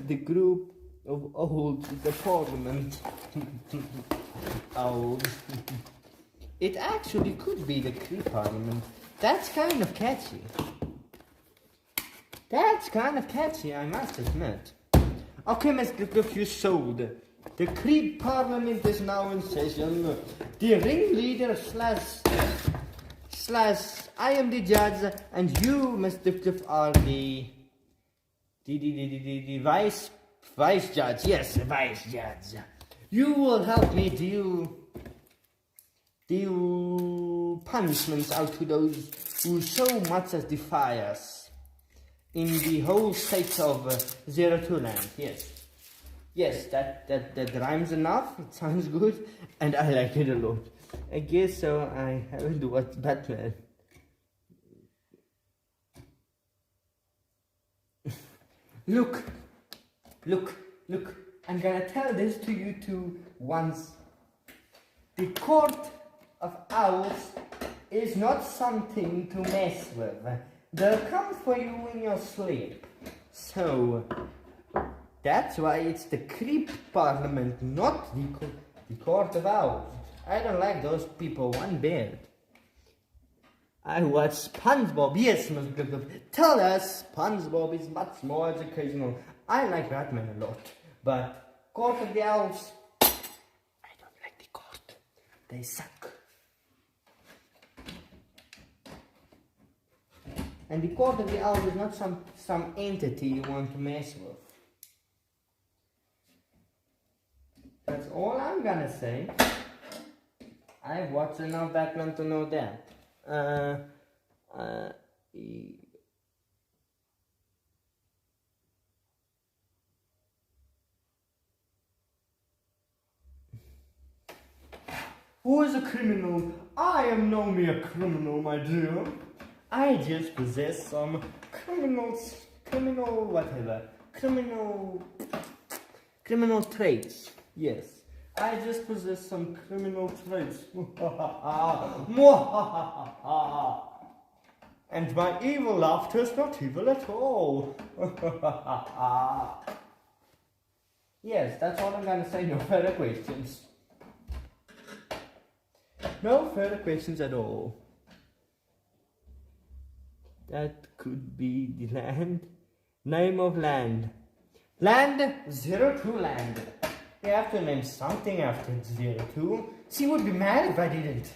the group of owls is a parliament. Owls. It actually could be the Cree Parliament. That's kind of catchy. That's kind of catchy, I must admit. Okay, Mr. Cook, you sold. The Cree Parliament is now in session. The ringleader slash I am the judge, and you, Mr. Cliff, are the vice judge. Yes, vice judge. You will help me deal punishments out to those who so much as defy us in the whole state of Zero Two Land. Yes, that rhymes enough. It sounds good, and I like it a lot. I guess so. I haven't watched Batman. Look. I'm gonna tell this to you two once. The court of owls is not something to mess with. They'll come for you in your sleep. So, that's why it's the Cree Parliament, not the court of owls. I don't like those people one bit. I watch SpongeBob. Yes, Mr. Good. Tell us, SpongeBob is much more educational. I like Batman a lot, but Court of the Owls, I don't like the court. They suck. And the Court of the Owls is not some entity you want to mess with. That's all I'm gonna say. I've watched enough Batman to know that. Who is a criminal? I am no mere criminal, my dear. I just possess some criminal traits. Yes, I just possess some criminal traits. And my evil laughter is not evil at all. Yes, that's all I'm gonna say. No further questions. No further questions at all. That could be the land. Name of land. Land 02 land. You have to name something after 02. She would be mad if I didn't.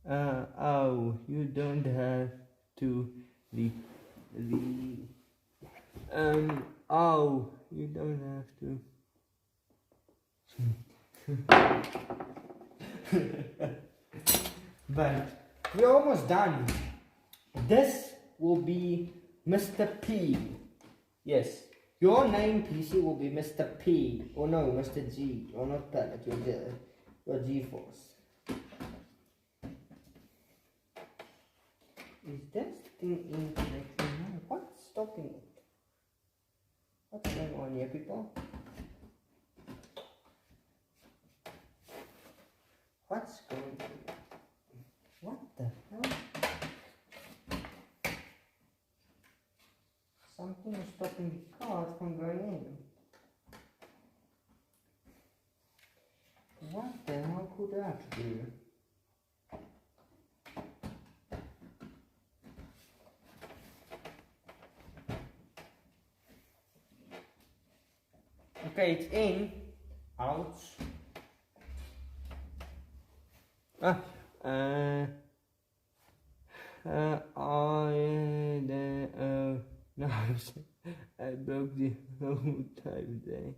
Oh, you don't have to oh, you don't have to. But we're almost done. This will be Mr. P. Yes, your name, PC, will be Mr. P. Or no, Mr. G. Or not Planet, your G-Force. Is this thing incorrect? What's stopping it? What's going on here, people? What's going on? What the hell? Something is stopping the card from going in. What the hell could that do? Okay, it's in. Ouch. No, I broke the whole time day.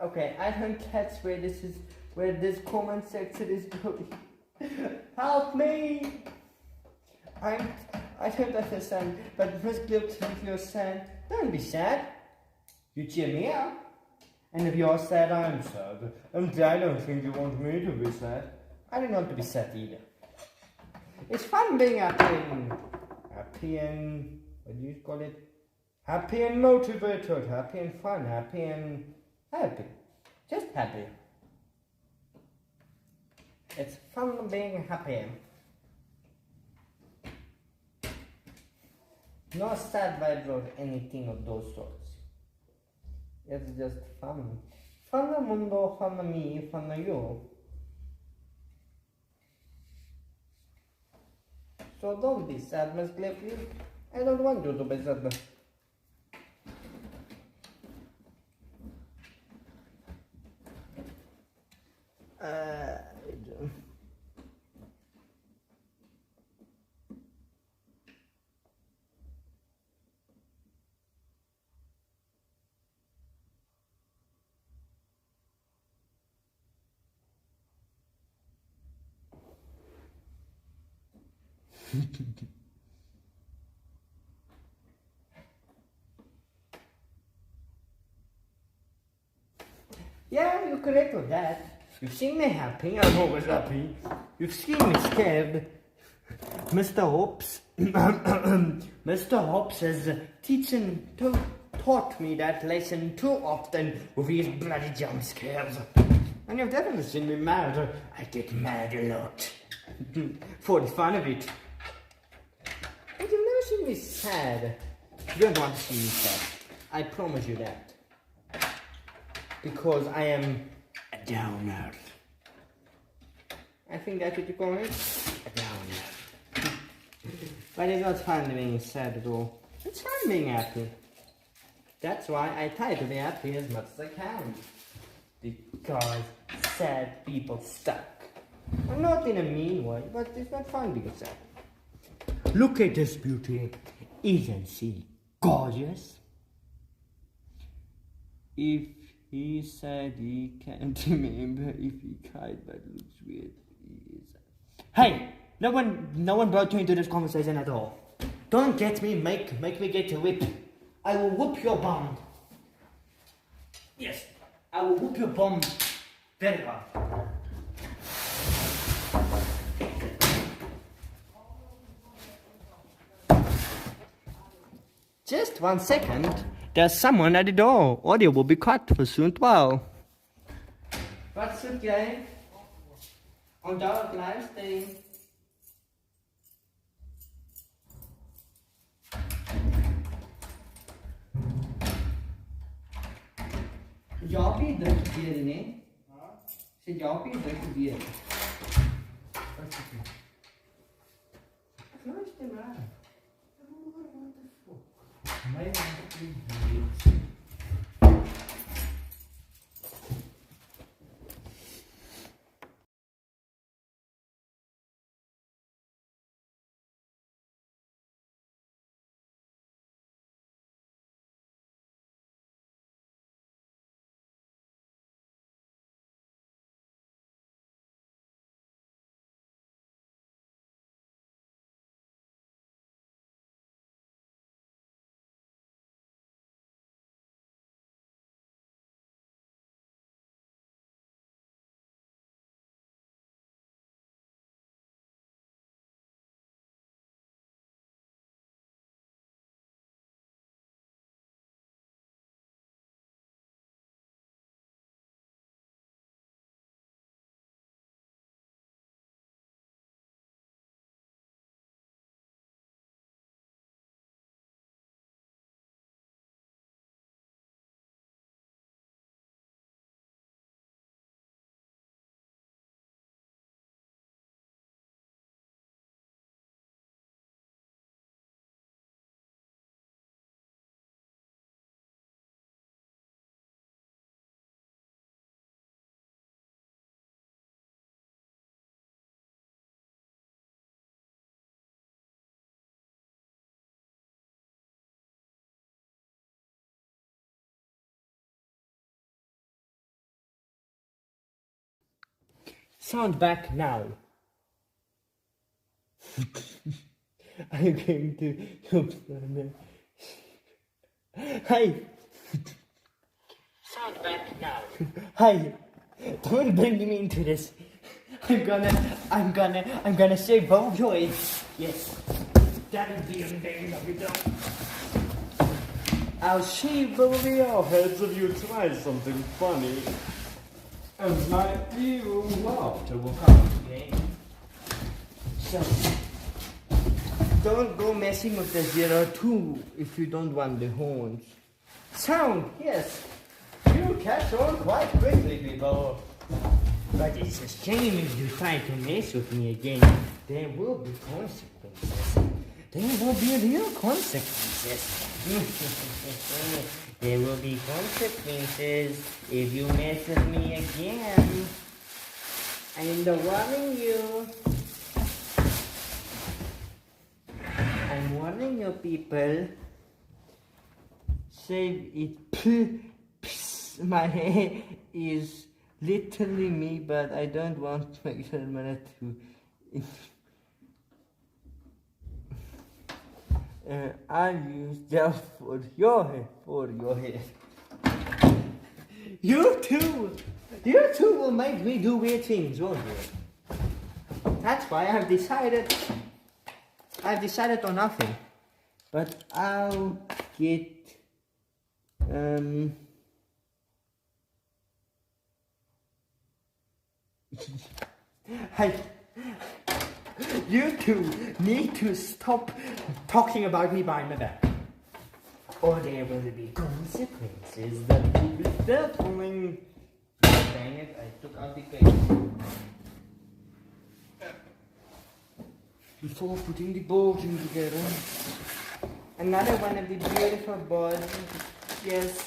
Okay, I don't catch where this comment section is going. Help me! I'm, I don't understand, but Miss Guilt, if you're sad, don't be sad. You cheer me up. And if you're sad, I'm sad. And I don't think you want me to be sad. I don't want to be sad either. It's fun being happy and, what do you call it? Happy and motivated, happy and fun, happy. Just happy. It's fun being happy. No sad vibes or anything of those sorts. It's just fun. Fun of mundo, fun of me, fun of you. So don't be sad, Miss Cliffy. I don't want you to be sad. Yeah, you're correct with that. You've seen me happy, I'm always happy. You've seen me scared. Mr. Hobbs, Mr. Hobbs has taught me that lesson too often with his bloody jump scares. And you've definitely seen me mad. I get mad a lot. For the fun of it. And you've never seen me sad. You don't want to see me sad. I promise you that. Because I am a downer. I think that's what you call it. A downer. But it's not fun being sad at all. It's fun being happy. That's why I try to be happy as much as I can. Because sad people suck. Well, not in a mean way, but it's not fun being sad. Look at this beauty. Isn't she gorgeous? If he said he can't remember if he cried, but looks weird. Hey! No one brought you into this conversation at all. Don't get me, make me get a whip. I will whoop your bum. Yes, I will whoop your bum very hard. Just 1 second. There's someone at the door. Audio will be cut for soon while. What's it, gang? On dark livestream. Jag blir inte bier inne. Så jag blir inte bier. Först är bra. Sound back now. I'm going to... Hi! Sound back now. Hi! Don't bring me into this. I'm gonna shave both your heads. Yes. That'll be a thing of it all. I'll shave both of your heads if you try something funny. And my evil laughter will come again. So, don't go messing with the 02 if you don't want the horns. Sound, yes. You catch on quite quickly, people. But it's a shame if you try to mess with me again. There will be consequences. There will be real consequences. There will be consequences if you mess with me again. I'm warning you. I'm warning you, people. Save it. My hair is literally me, but I don't want my camera to. I'll use gel for your hair. You too will make me do weird things, won't you? That's why I've decided on nothing. But I'll get Hey, you two need to stop talking about me behind my back, or there will be consequences that will be deafening. Dang it, I took out the cake. Before putting the boulding together. Another one of the beautiful balls. Yes.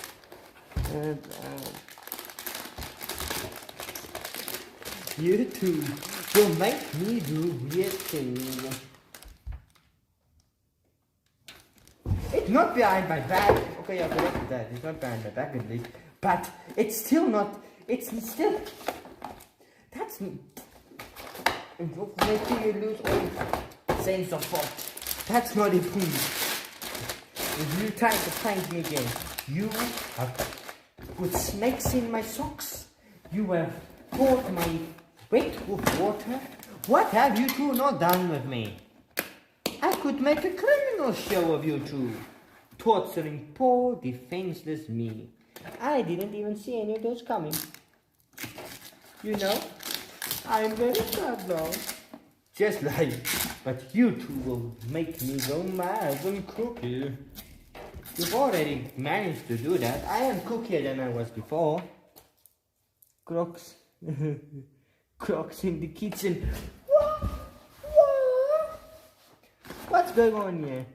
You two will make me do weird things. It's not behind my back. Okay, I corrected that. It's not behind my back at least. But it's still not. It's still. That's making you lose all sense of fault. That's not a point. If you try to prank me again, you have put snakes in my socks. You have poured my weight with water. What have you two not done with me? I could make a criminal show of you two, torturing poor, defenseless me. I didn't even see any of those coming. You know, I'm very sad now. Just like, but you two will make me go mad and cookie. You've already managed to do that. I am cookier than I was before. Crocs. Crocs in the kitchen. What's going on here?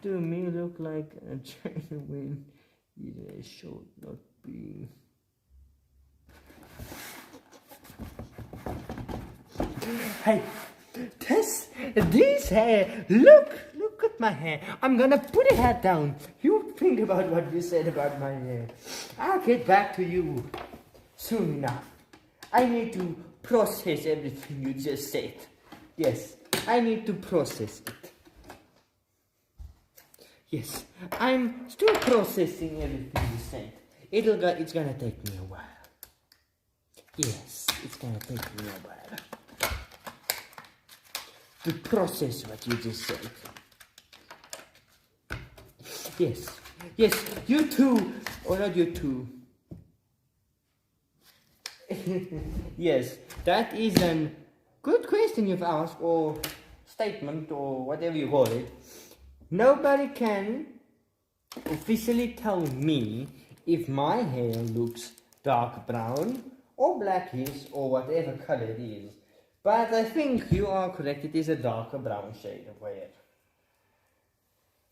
Do me look like a China whale? It should not be. Hey, this hair, look at my hair. I'm gonna put a hat down. You think about what you said about my hair. I'll get back to you soon enough. I need to process everything you just said. Yes, I need to process it. Yes, I'm still processing everything you said. It's gonna take me a while. Yes, it's gonna take me a while to process what you just said. Yes, you too, or not you too. Yes, that is a good question you've asked, or statement, or whatever you call it. Nobody can officially tell me if my hair looks dark brown or blackish or whatever color it is. But I think you are correct, it is a darker brown shade of hair.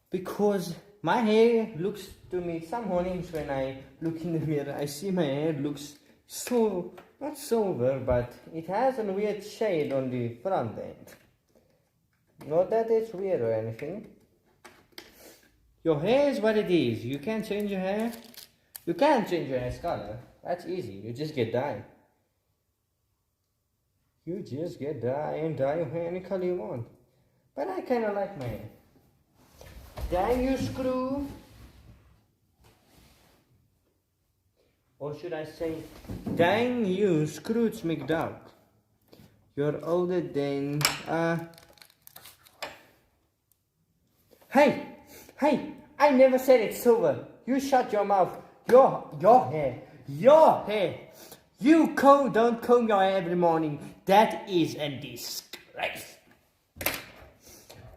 Because my hair looks to me some mornings when I look in the mirror, I see my hair looks so, not silver, but it has a weird shade on the front end. Not that it's weird or anything. Your hair is what it is. You can't change your hair. You can't change your hair's color. That's easy. You just get dye. You just get dye and dye your hair any color you want. But I kind of like my hair. Dang you, screw. Or should I say, dang you, Scrooge McDuck. You're older than, Hey! Hey! I never said it's silver. You shut your mouth. Your hair. Your hair. You don't comb your hair every morning. That is a disgrace.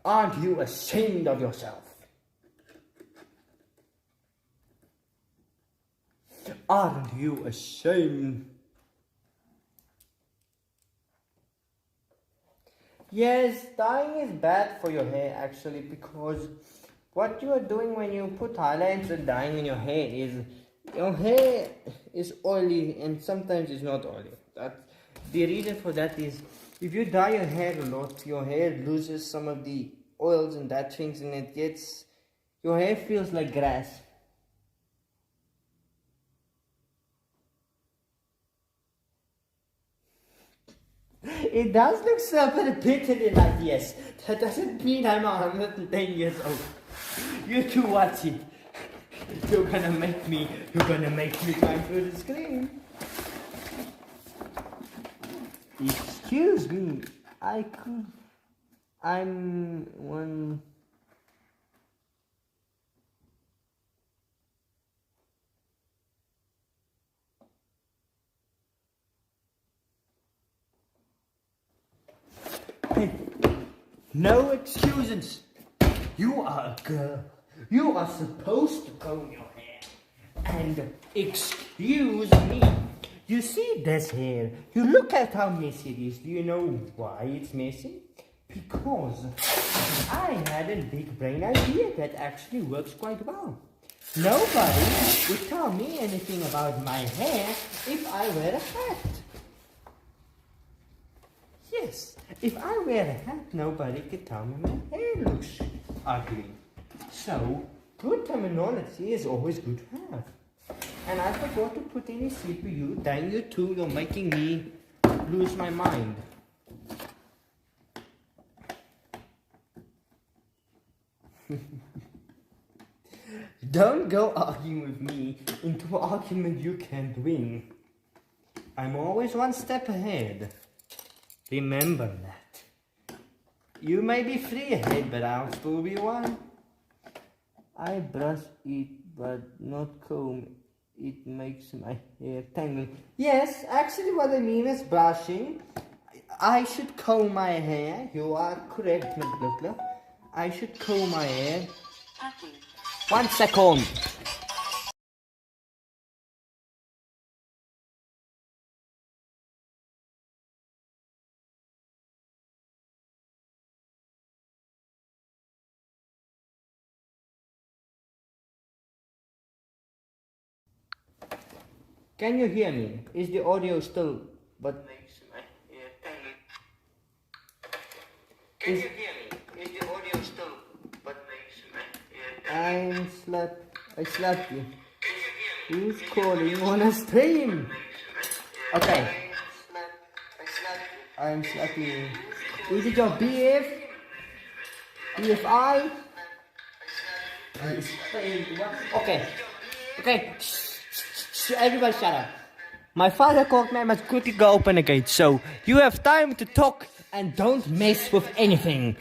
Aren't you ashamed of yourself? Aren't you ashamed? Yes, dyeing is bad for your hair actually, because what you are doing when you put highlights and dyeing in your hair is your hair is oily and sometimes it's not oily. The reason for that is if you dye your hair a lot, your hair loses some of the oils and that things, and your hair feels like grass. It does look so repeatedly like yes. That doesn't mean I'm 110 years old. You two watch it. You're gonna make me climb through the screen. Excuse me, I'm one. Hey, no excuses. You are a girl. You are supposed to comb your hair. And excuse me. You see this hair? You look at how messy it is. Do you know why it's messy? Because I had a big brain idea that actually works quite well. Nobody would tell me anything about my hair if I wear a hat. Yes, if I wear a hat, nobody could tell me my hair looks ugly. So, good terminology is always good to have. And I forgot to put any CPU. Dang you too, you're making me lose my mind. Don't go arguing with me into an argument you can't win. I'm always one step ahead. Remember that. You may be 3 ahead, but I'll still be 1. I brush it, but not comb. It makes my hair tangle. Yes, actually what I mean is brushing. I should comb my hair. You are correct, Miss Butler. I should comb my hair. Happy. 1 second. Can you hear me? Is the audio still but makes my hair tangle? Can you hear me? Is the audio still but makes my hair tangle? I slapped you. Who's calling on a stream? Okay. I'm slapping you. Is it your BF? BFI? Okay. Okay. Everybody shut up. My father called me, I must quickly go open the gate. So, you have time to talk and don't mess with anything.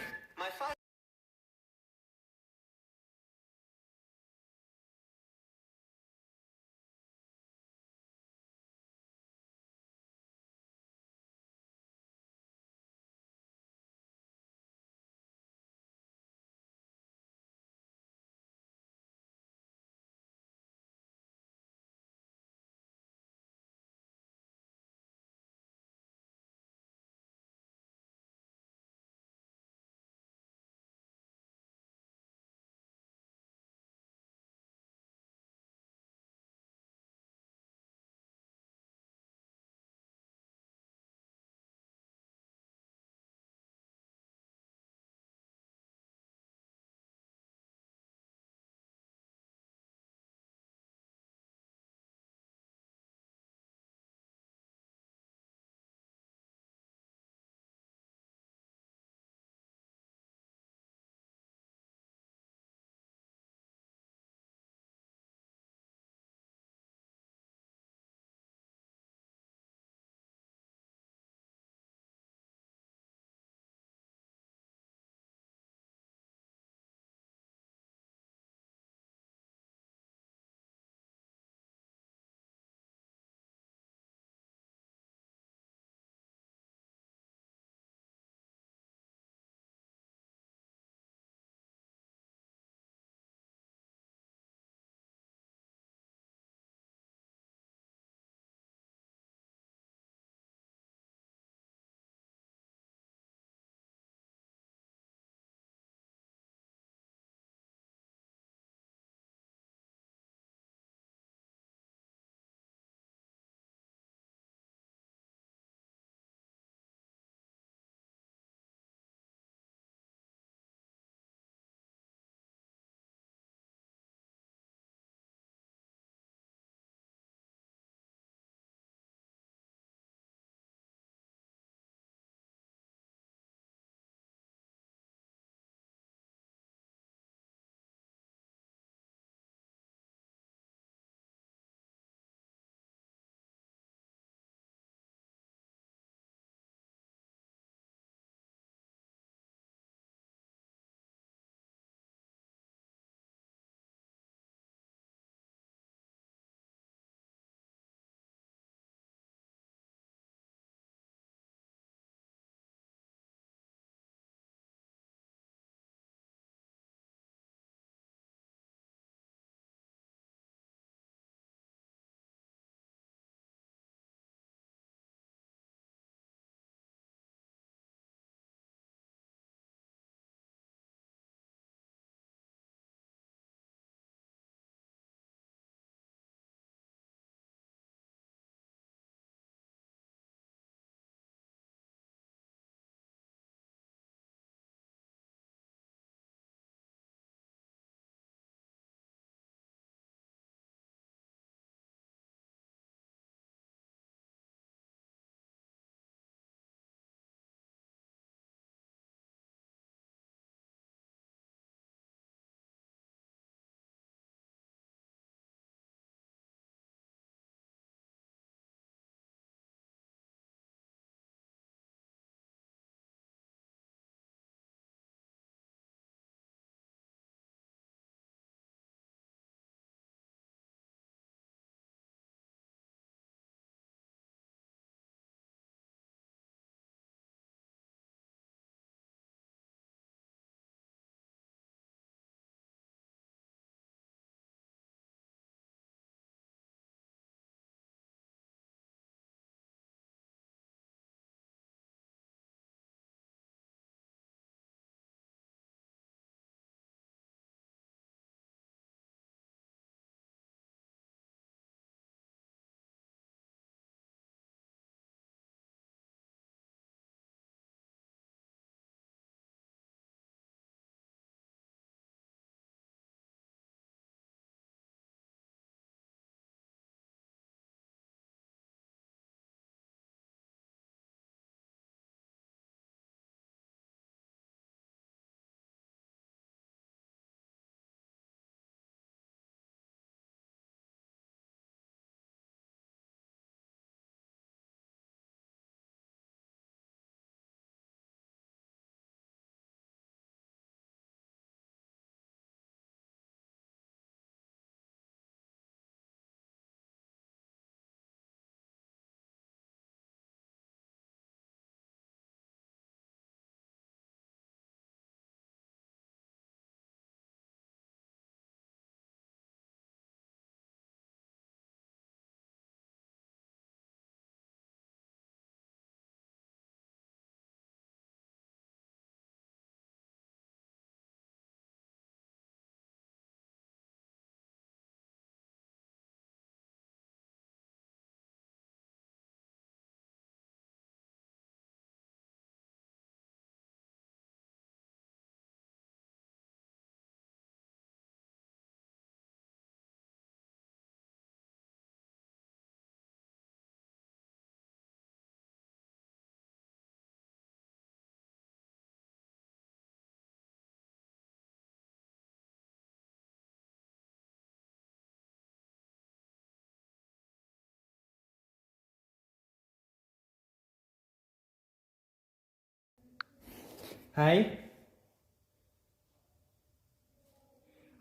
Hi?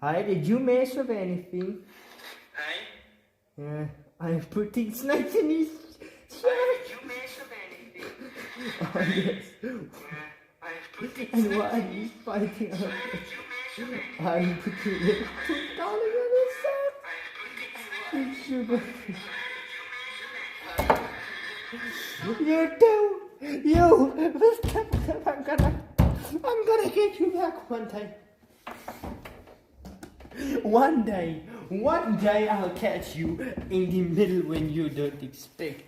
Hi, did you mess with anything? Hi? Yeah, I'm putting snakes in his shirt. Did you mess with anything? Oh, yes. I'm putting And snakes while in he's his fighting out, Did you mess with anything? I'm putting the food calling on his shirt. I'm With sugar. You too. You. I'm gonna get you back one day. One day I'll catch you in the middle when you don't expect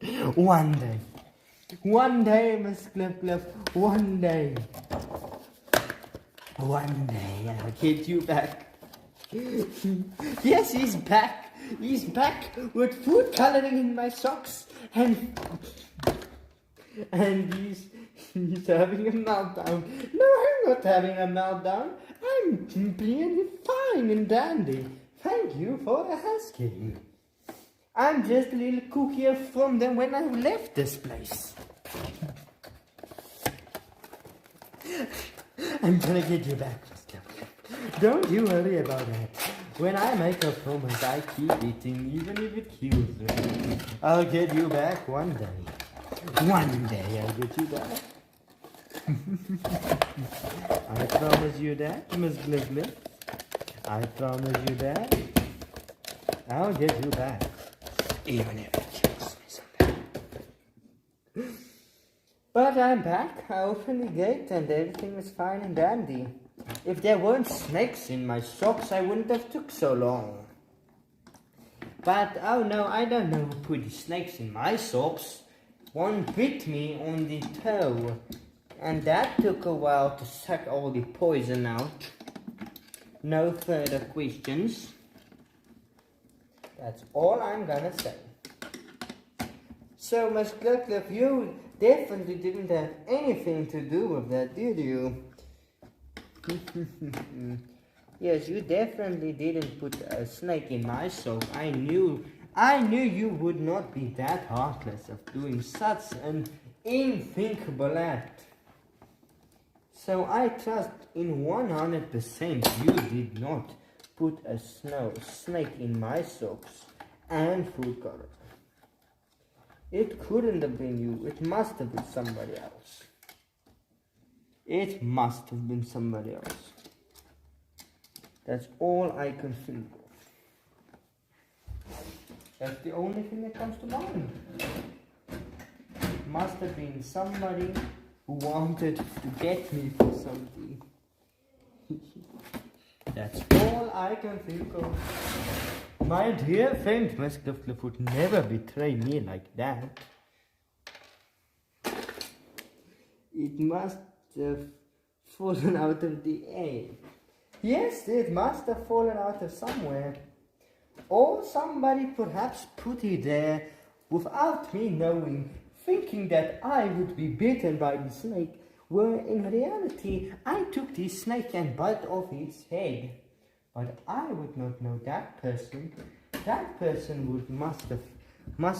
it. One day, Miss Cliff Cliff, one day I'll get you back. Yes, he's back. He's back with food coloring in my socks and he's having a meltdown. No, I'm not having a meltdown. I'm simply fine and dandy. Thank you for asking. I'm just a little cookier from them when I left this place. I'm gonna get you back, Mr. Don't you worry about that. When I make a promise, I keep eating, even if it kills me. I'll get you back one day. One day I'll get you back. I promise you that, Miss Gliff Gliff. I promise you that. I'll get you back. Even if it kills me someday. But I'm back. I opened the gate and everything was fine and dandy. If there weren't snakes in my socks, I wouldn't have took so long. But, oh no, I don't know who put the snakes in my socks. One bit me on the toe. And that took a while to suck all the poison out. No further questions. That's all I'm gonna say. So, Miss Gluckluck, you definitely didn't have anything to do with that, did you? Yes, you definitely didn't put a snake in my sock. I knew you would not be that heartless of doing such an unthinkable act. So I trust in 100% you did not put a snake in my socks and food color. It couldn't have been you. It must have been somebody else. It must have been somebody else. That's all I can think of. That's the only thing that comes to mind. It must have been somebody who wanted to get me for something. That's all I can think of. My dear friend, Miss Cliff would never betray me like that. It must have fallen out of the air. Yes, it must have fallen out of somewhere. Or somebody perhaps put it there without me knowing, thinking that I would be bitten by the snake, where in reality I took the snake and bit off its head. But I would not know that person. That person must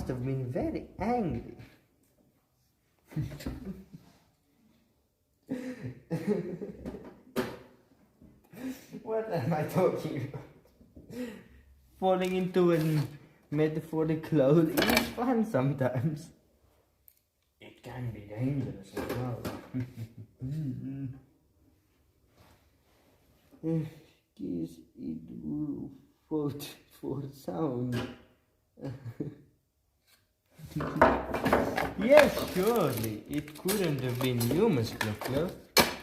have been very angry. What am I talking about? Falling into a metaphorical hole is fun sometimes. It can be dangerous as well. Excuse it will vote for sound. Yes, surely. It couldn't have been you, Miss Cluff.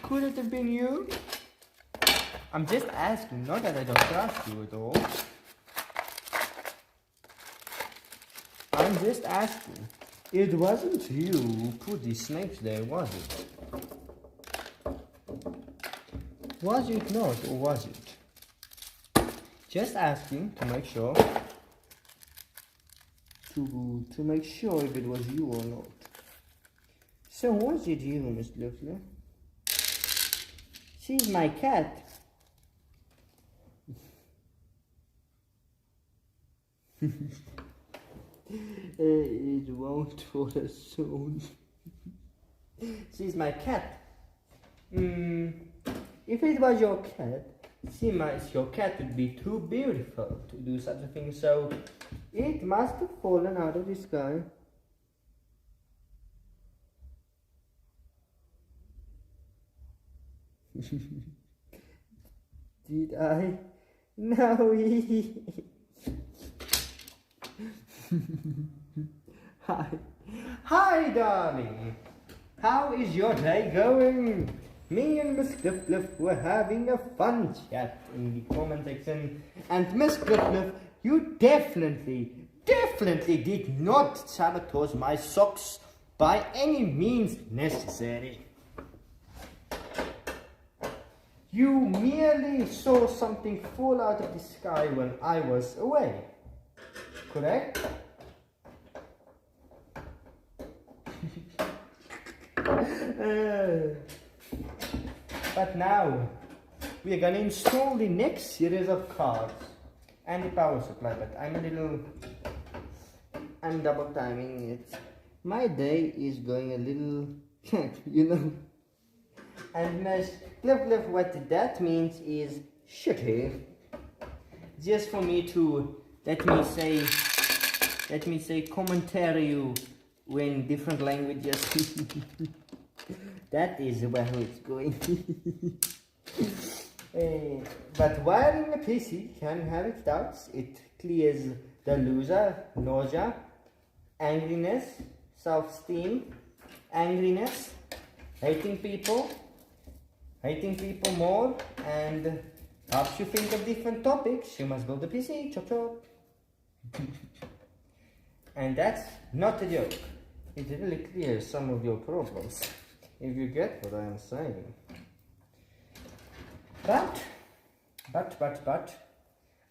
Could it have been you? I'm just asking, not that I don't trust you at all. I'm just asking. It wasn't you who put the snakes there, was it? Was it not, or was it? Just asking to make sure. To make sure if it was you or not. So was it you, Miss Luffler? She's my cat. It won't for us soon. She's my cat. If it was your cat, your cat would be too beautiful to do such a thing, so it must have fallen out of the sky. Did I? No. Hi. Hi, darling. How is your day going? Me and Miss Cliff were having a fun chat in the comment section. And Miss Cliff, you definitely did not sabotage my socks by any means necessary. You merely saw something fall out of the sky when I was away. Correct? But now we are gonna install the next series of cards and the power supply, but I'm double timing it. My day is going a little, and Miss Cliff, what that means is shitty. Just for me to, let me say commentary in different languages. That is where it's going. But wiring a PC can have its doubts. It clears the loser, nausea, angriness, self-esteem, angriness, hating people more, and helps you think of different topics. You must build a PC, chop chop. And that's not a joke. It really clears some of your problems, if you get what I am saying. But,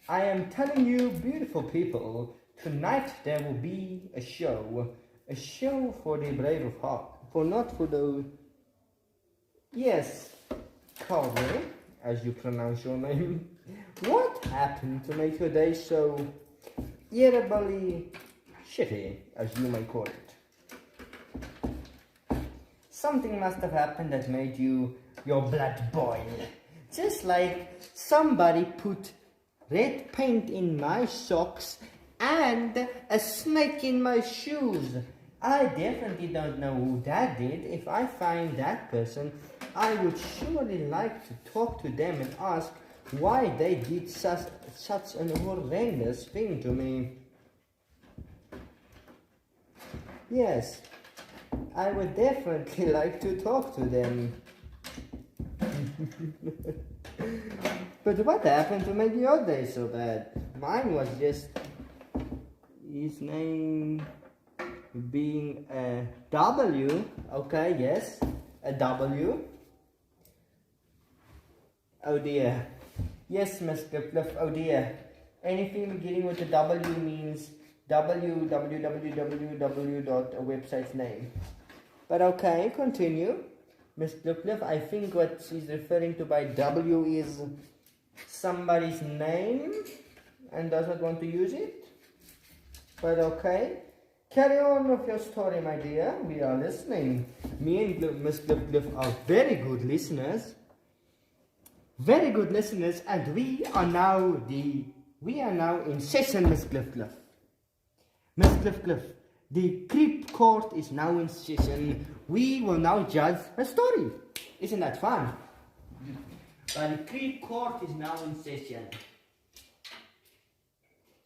I am telling you, beautiful people, tonight there will be a show for the brave of heart, yes, Calvary, as you pronounce your name. What happened to make your day so irritably shitty, as you may call it? Something must have happened that made your blood boil. Just like somebody put red paint in my socks and a snake in my shoes. I definitely don't know who that did. If I find that person, I would surely like to talk to them and ask why they did such an horrendous thing to me. Yes, I would definitely like to talk to them. But what happened to make your day so bad? Mine was just his name being a W. Okay, yes, a W. Oh dear. Yes, Mr. Cliff, oh dear. Anything beginning with a W means www. A website's name. But okay, continue. Mr. Cliff, I think what she's referring to by W is somebody's name and doesn't want to use it. But okay. Carry on with your story, my dear. We are listening. Me and Miss Cliff are very good listeners. Very good listeners, and we are now in session, Miss Cliff. Miss Cliff, the creep court is now in session. We will now judge a story. Isn't that fun? But the creep court is now in session.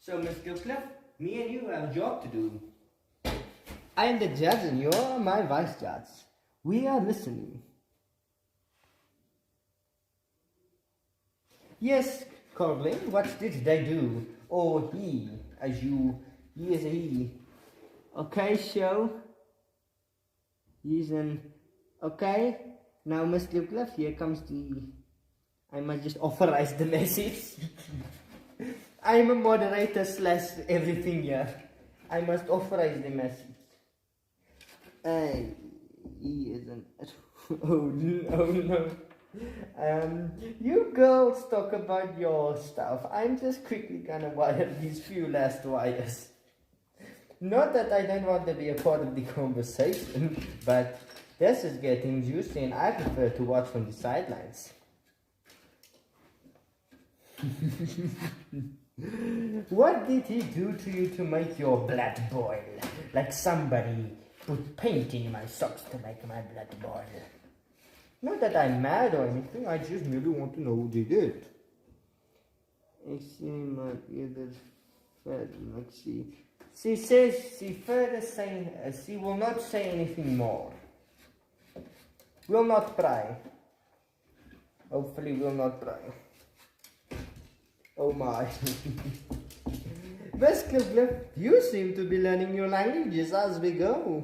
So, Miss Cliff, me and you have a job to do. I am the judge and you are my vice judge. We are listening. Yes, Corbin, what did they do? Or he is a he. Okay, so he's an okay. Now, Miss Cliff, here comes I must just authorize the message. I'm a moderator / everything here. I must authorize the message. He isn't. Oh no. You girls talk about your stuff. I'm just quickly gonna wire these few last wires. Not that I don't want to be a part of the conversation, but This is getting juicy and I prefer to watch from the sidelines. What did he do to you to make your blood boil? Like somebody put paint in my socks to make my blood boil. Not that I'm mad or anything, I just merely want to know what he did. I see my other further, let's see. She says, she further saying, she will not say anything more. Will not pray. Hopefully will not pray. Oh my. Miss Cliff, you seem to be learning new languages as we go.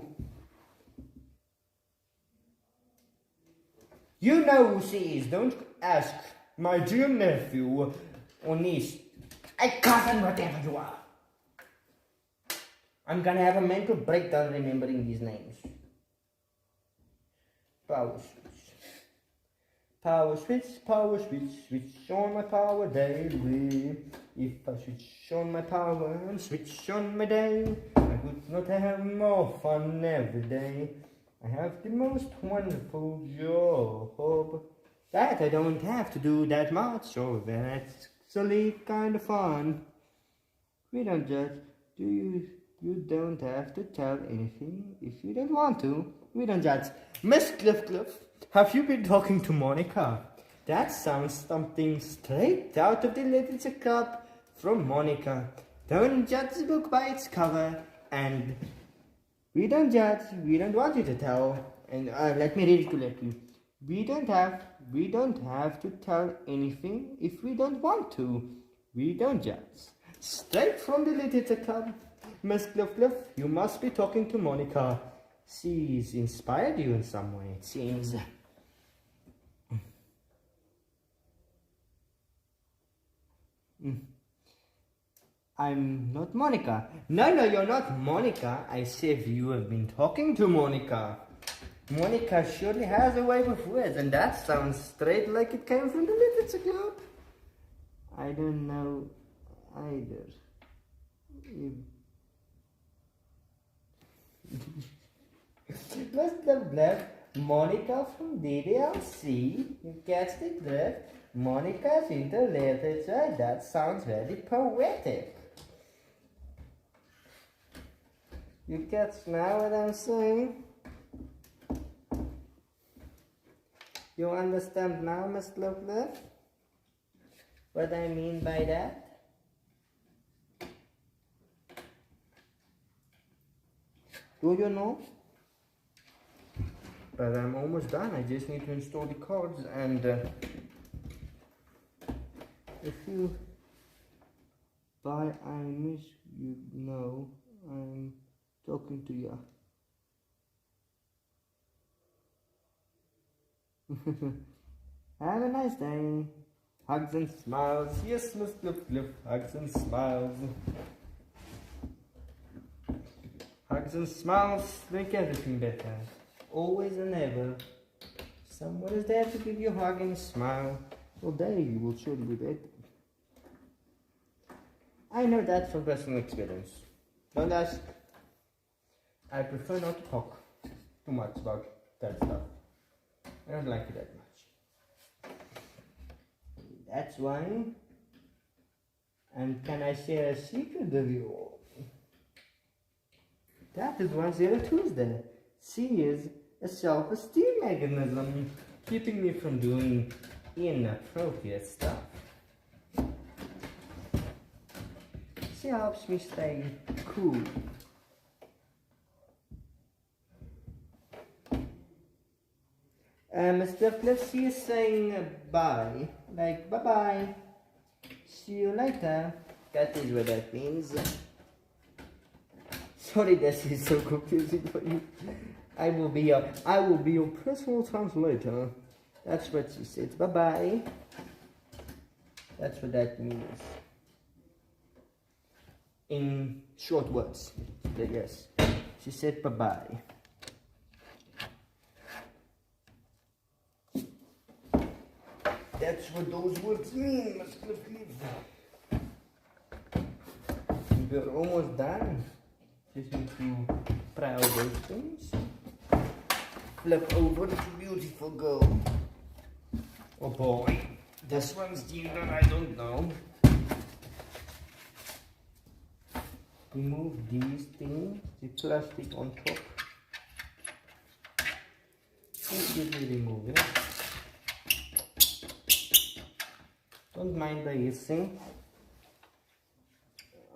You know who she is, don't ask my dear nephew or niece. A cousin, whatever you are. I'm gonna have a mental breakdown remembering these names. Power switch. Power switch, switch on my power daily. If I switch on my power and switch on my day, I could not have more fun every day. I have the most wonderful job that I don't have to do that much, so that's actually kind of fun. We don't judge. You don't have to tell anything if you don't want to. We don't judge. Miss Cliff, have you been talking to Monica? That sounds something straight out of the literature club from Monica. Don't judge the book by its cover, and we don't judge. We don't want you to tell. And let me read it to you. We don't have to tell anything if we don't want to. We don't judge. Straight from the literature club. Miss Cliff, you must be talking to Monica. She's inspired you in some way, it seems. I'm not Monica. No, you're not Monica. I said you have been talking to Monica. Monica surely has a way with words, and that sounds straight like it came from the literature club. I don't know either. Must have left Monica from DDLC. You catch the drift? Monica's into literature. That sounds very poetic. You catch now what I'm saying? You understand now, Miss Lovely? What I mean by that? Do you know? But I'm almost done. I just need to install the cards, and if you buy I miss you know I'm talking to you. Have a nice day. Hugs and smiles. Yes, Miss Cliff, hugs and smiles. Hugs and smiles make everything better. Always and ever. Someone is there to give you a hug and a smile. Well, there you will surely be better. I know that from personal experience. Don't ask. I prefer not to talk too much about that stuff. I don't like it that much. That's why. And can I share a secret with you? That is why Zero Tuesday. She is a self-esteem mechanism, keeping me from doing inappropriate stuff. She helps me stay cool. Mr. Cliff, she is saying bye, like bye-bye. See you later. That is what that means. Sorry, this is so confusing for you. I will be your personal translator. That's what she said. Bye-bye. That's what that means. In short words, yes. She said bye-bye. That's what those words mean, Mr. Cliff. We're almost done. Just need to try all those things. flip over the beautiful girl. Oh boy, this one's deeper, I don't know. Remove these things, the plastic on top. Completely remove it. Don't mind the hissing.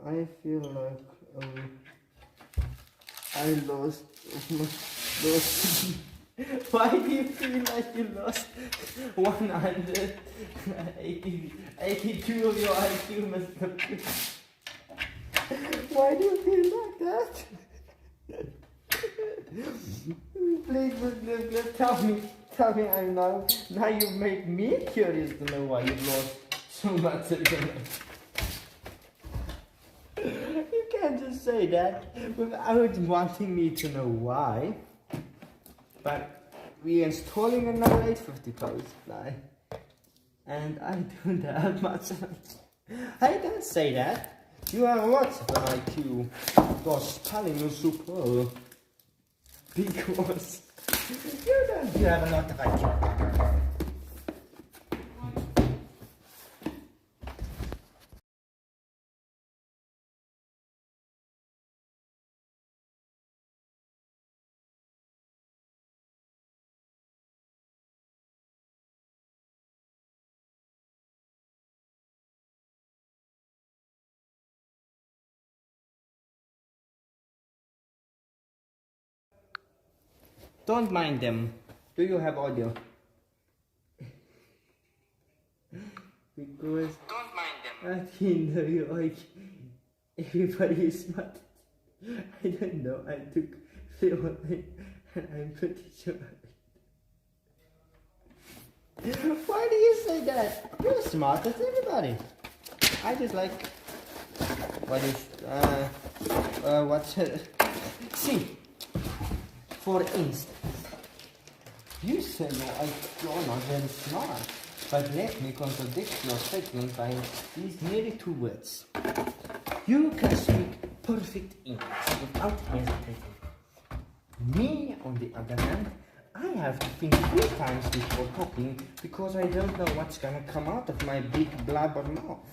I feel like I lost those. Why do you feel like you lost 182 of your IQ, Mr. Why do you feel like that? Please, tell me I'm now you make me curious to know why you lost so much of your life. You can't just say that without wanting me to know why. But we're installing another 850 power supply. And I don't have much of it. I don't say that. You have lots of an IQ. You're spelling you super. Because you have a lot of IQ. Don't mind them. Do you have audio? Because Don't mind them. I think you like everybody is smart. I don't know. I took filming and I'm pretty sure. Why do you say that? You're smart as everybody. I just like what is what's see. For instance, you say you're not very smart, but let me contradict your statement by these nearly 2 words. You can speak perfect English without hesitating. Me, on the other hand, I have to think 3 times before talking because I don't know what's gonna come out of my big blabber mouth.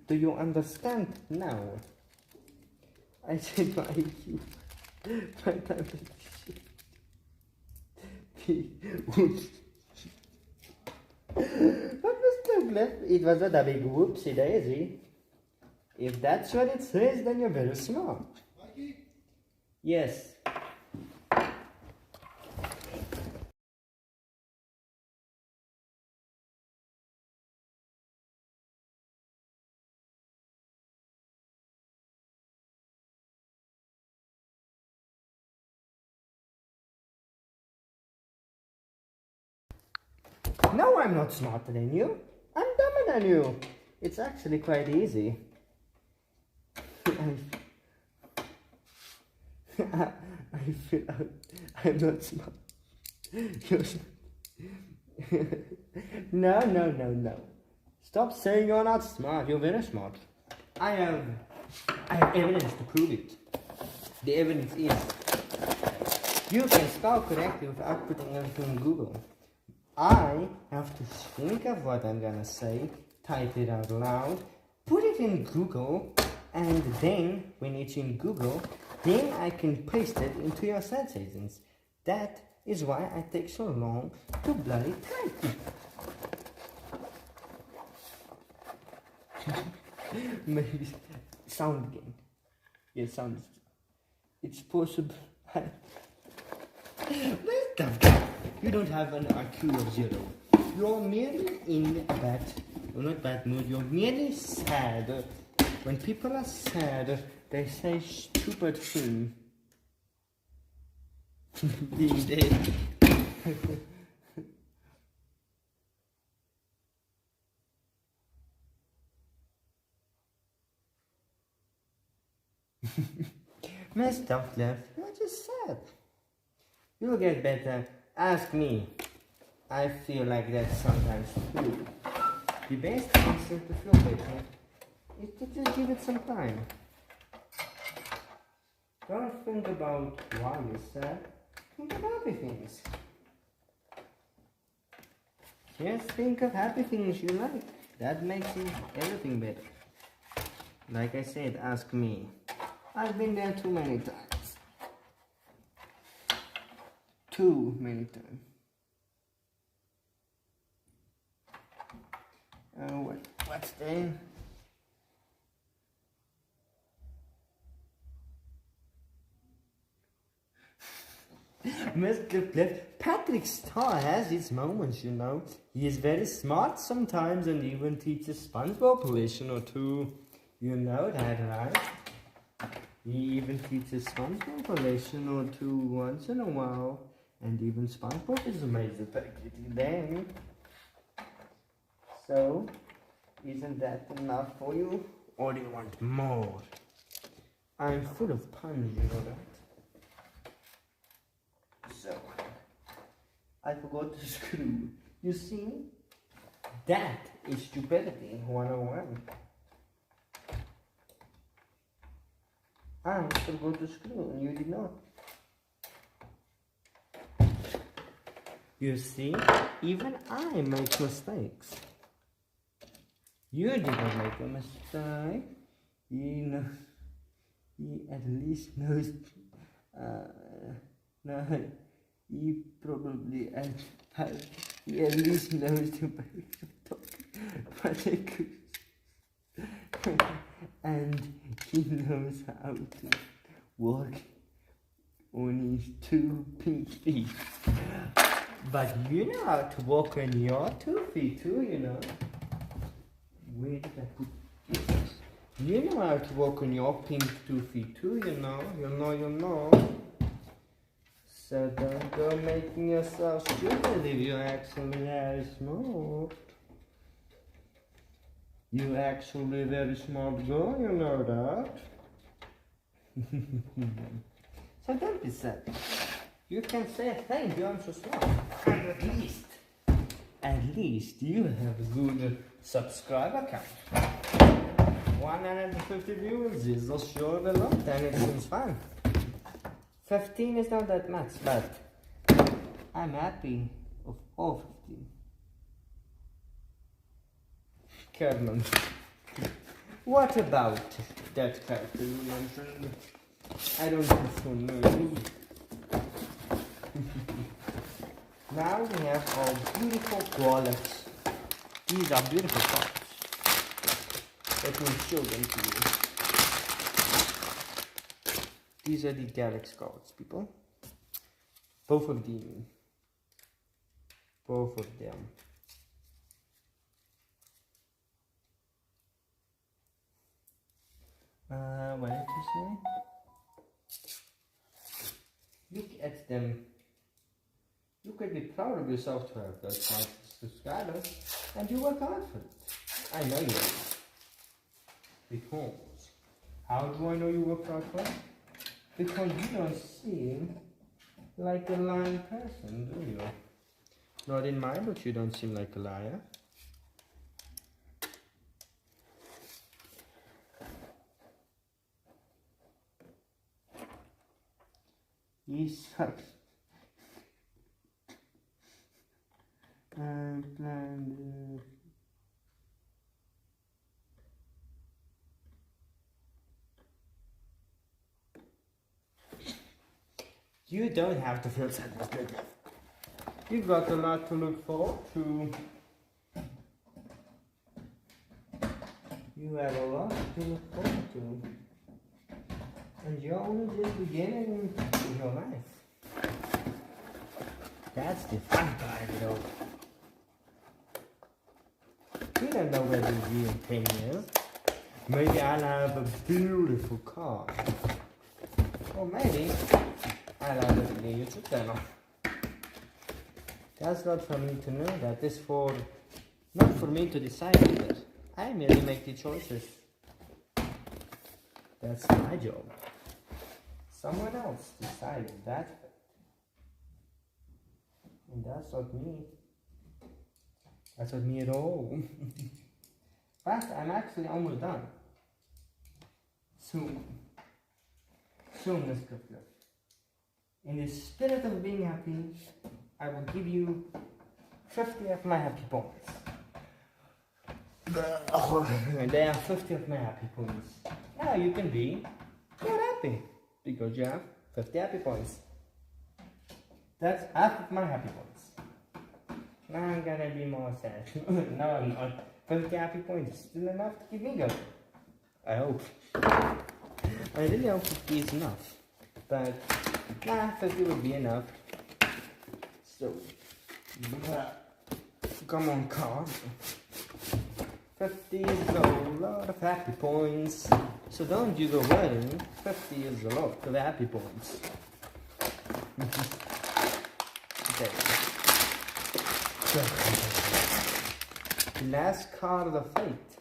Do you understand now? I said my IQ. But I'm What was Douglas? It was not a big whoopsie daisy. If that's what it says, then you're very smart. Yes. No, I'm not smarter than you. I'm dumber than you. It's actually quite easy. I feel I'm not smart. You're smart. No. Stop saying you're not smart. You're very smart. I have evidence to prove it. The evidence is you can spell correctly without putting everything in Google. I have to think of what I'm gonna say, type it out loud, put it in Google, and then, when it's in Google, then I can paste it into your search engines. That is why I take so long to bloody type. Maybe sound again. Yeah, sound. It's possible. You don't have an IQ of 0. You're merely in a not bad mood, you're merely sad. When people are sad, they say stupid things. Being dead. Miss Ducklev, you're just sad. You'll get better. Ask me. I feel like that sometimes too. The best answer to feel better is to just give it some time. Don't think about why you're sad. Think of happy things. Just think of happy things you like. That makes everything better. Like I said, ask me. I've been there too many times. Too many times. What's there? Mr. Cliff, Patrick Star has his moments, you know. He is very smart sometimes and even teaches SpongeBob a lesson or two. You know that, right? He even teaches SpongeBob a lesson or two once in a while. And even SpongeBob is amazed at Patrick then. So, isn't that enough for you? Or do you want more? I'm full of puns, you know that? So, I forgot to screw. You see, that is stupidity 101. I forgot to screw and you did not. You see, even I make mistakes. You didn't make a mistake. He at least knows. No, he probably he at least knows to make and he knows how to walk on his 2 pink feet. But you know how to walk on your 2 feet too, you know. Where did I put this? You know how to walk on your pink 2 feet too, you know. You know. So don't go making yourself stupid if you're actually very smart. You're actually a very smart girl, you know that. So don't be sad. You can say thank you, I'm so smart. And at least you have a good subscriber count. 150 viewers is not sure a lot and it seems fun. 15 is not that much, but I'm happy of all 15. Kerman. What about that character you mentioned? I don't think so, no. Now we have our beautiful wallets. These are beautiful cards. Let me show them to you. These are the Galaxy cards, people. Both of them. Both of them. What did you say? Look at them. You could be proud of yourself to have those 5 subscribers, and you work hard for it. I know you are. Because, how do I know you work hard for it? Because you don't seem like a lying person, do you? Not in my book, you don't seem like a liar. He sucks. I planned You don't have to feel sad. You've got a lot to look forward to. You have a lot to look forward to. And you're only just beginning in your life. That's the fun part of it all. You don't know where you'll be in 10 years. Maybe I'll have a beautiful car. Or maybe I'll have a YouTube channel. That's not for me to know. That is not for me to decide either. I merely make the choices. That's my job. Someone else decides that. And that's not me. That's not me at all. But I'm actually almost done. Soon. Soon, Mr. Cliff. in the spirit of being happy, I will give you 50 of my happy points. There are 50 of my happy points. Now you can be more happy because you have 50 happy points. That's half of my happy points. Now I'm gonna be more sad. No, I'm not. 50 happy points is still enough to keep me going. I hope. I really hope 50 is enough. But, 50 would be enough. So, come on, card. 50 is a lot of happy points. So don't you go worrying. 50 is a lot of happy points. Okay. Last card of the fate.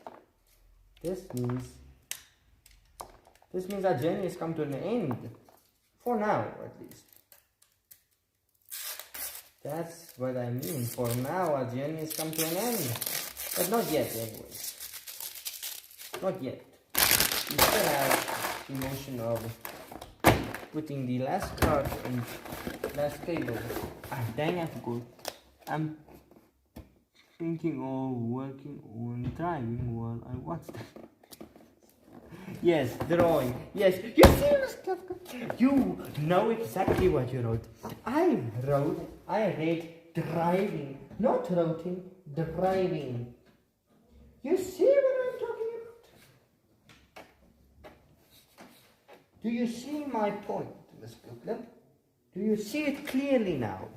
This means our journey has come to an end. For now, at least. That's what I mean. For now, our journey has come to an end. But not yet, anyways. Not yet. We still have the emotion of putting the last card and last cable. Dang, I forgot. I'm thinking of working on driving while I watch that. Yes, drawing. Yes, you serious? You know exactly what you wrote. I read driving, not routing, driving. You see what I'm talking about? Do you see my point, Miss Brooklyn? Do you see it clearly now?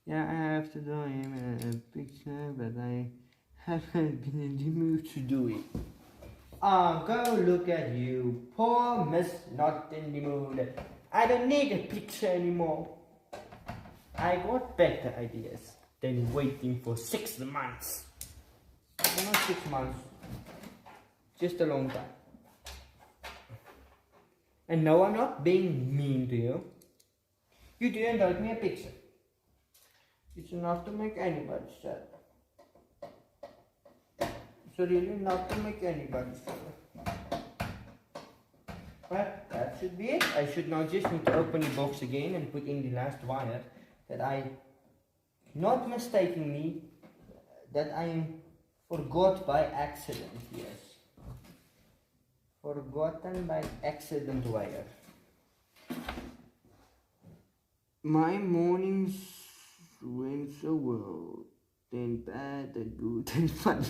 Yeah, I have to draw him a picture, but I haven't been in the mood to do it. Go look at you, poor Miss Not in the Mood. I don't need a picture anymore. I got better ideas than waiting for 6 months. Well, not 6 months, just a long time. And no, I'm not being mean to you. You didn't write me a picture. It's enough to make anybody sad. It's really enough to make anybody sad. But that should be it. I should now just need to open the box again and put in the last wire that I, not mistakenly, that I forgot by accident, yes. Forgotten by accident wire. My mornings went so well, then bad and good and funny.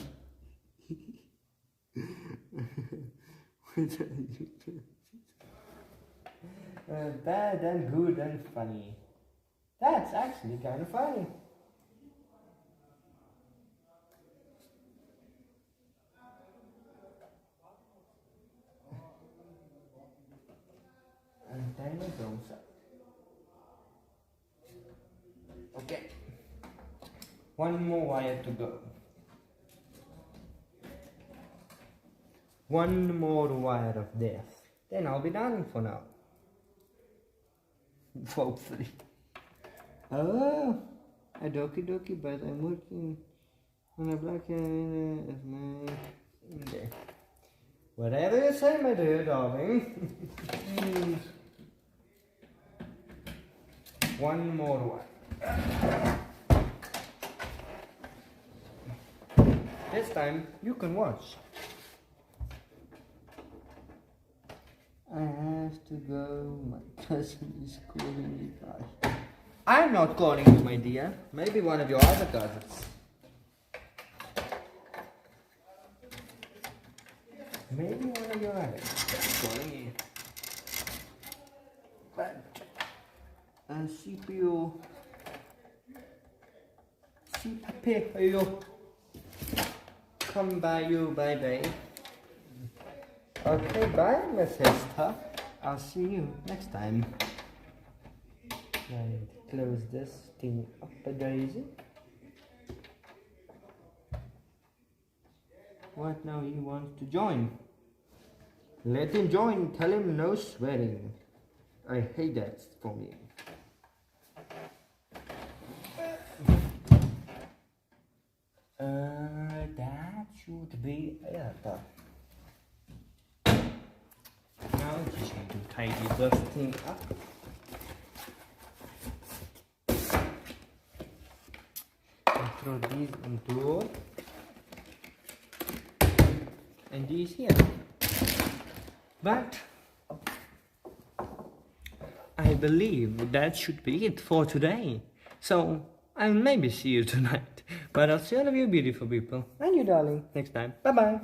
Bad and good and funny. That's actually kind of funny. And then it goes up. Okay. One more wire to go. One more wire of death. Then I'll be done for now. Hopefully. Oh, a dokie dokie, but I'm working on a black of my. Okay. Whatever you say, my dear darling. One more wire. This time you can watch. I have to go. My cousin is calling me back. I'm not calling you, my dear. Maybe one of your other cousins. Maybe one of your other cousins calling you. But CPU. Come by you, bye bye. Okay, bye, my sister. I'll see you next time. And close this thing up a daisy. What now? He wants to join. Let him join. Tell him no swearing. I hate that for me. That should be it. Now just need to tidy this thing up. put these indoor and these here. But I believe that should be it for today. So I'll maybe see you tonight. But I'll see all of you beautiful people and you darling next time. Bye bye.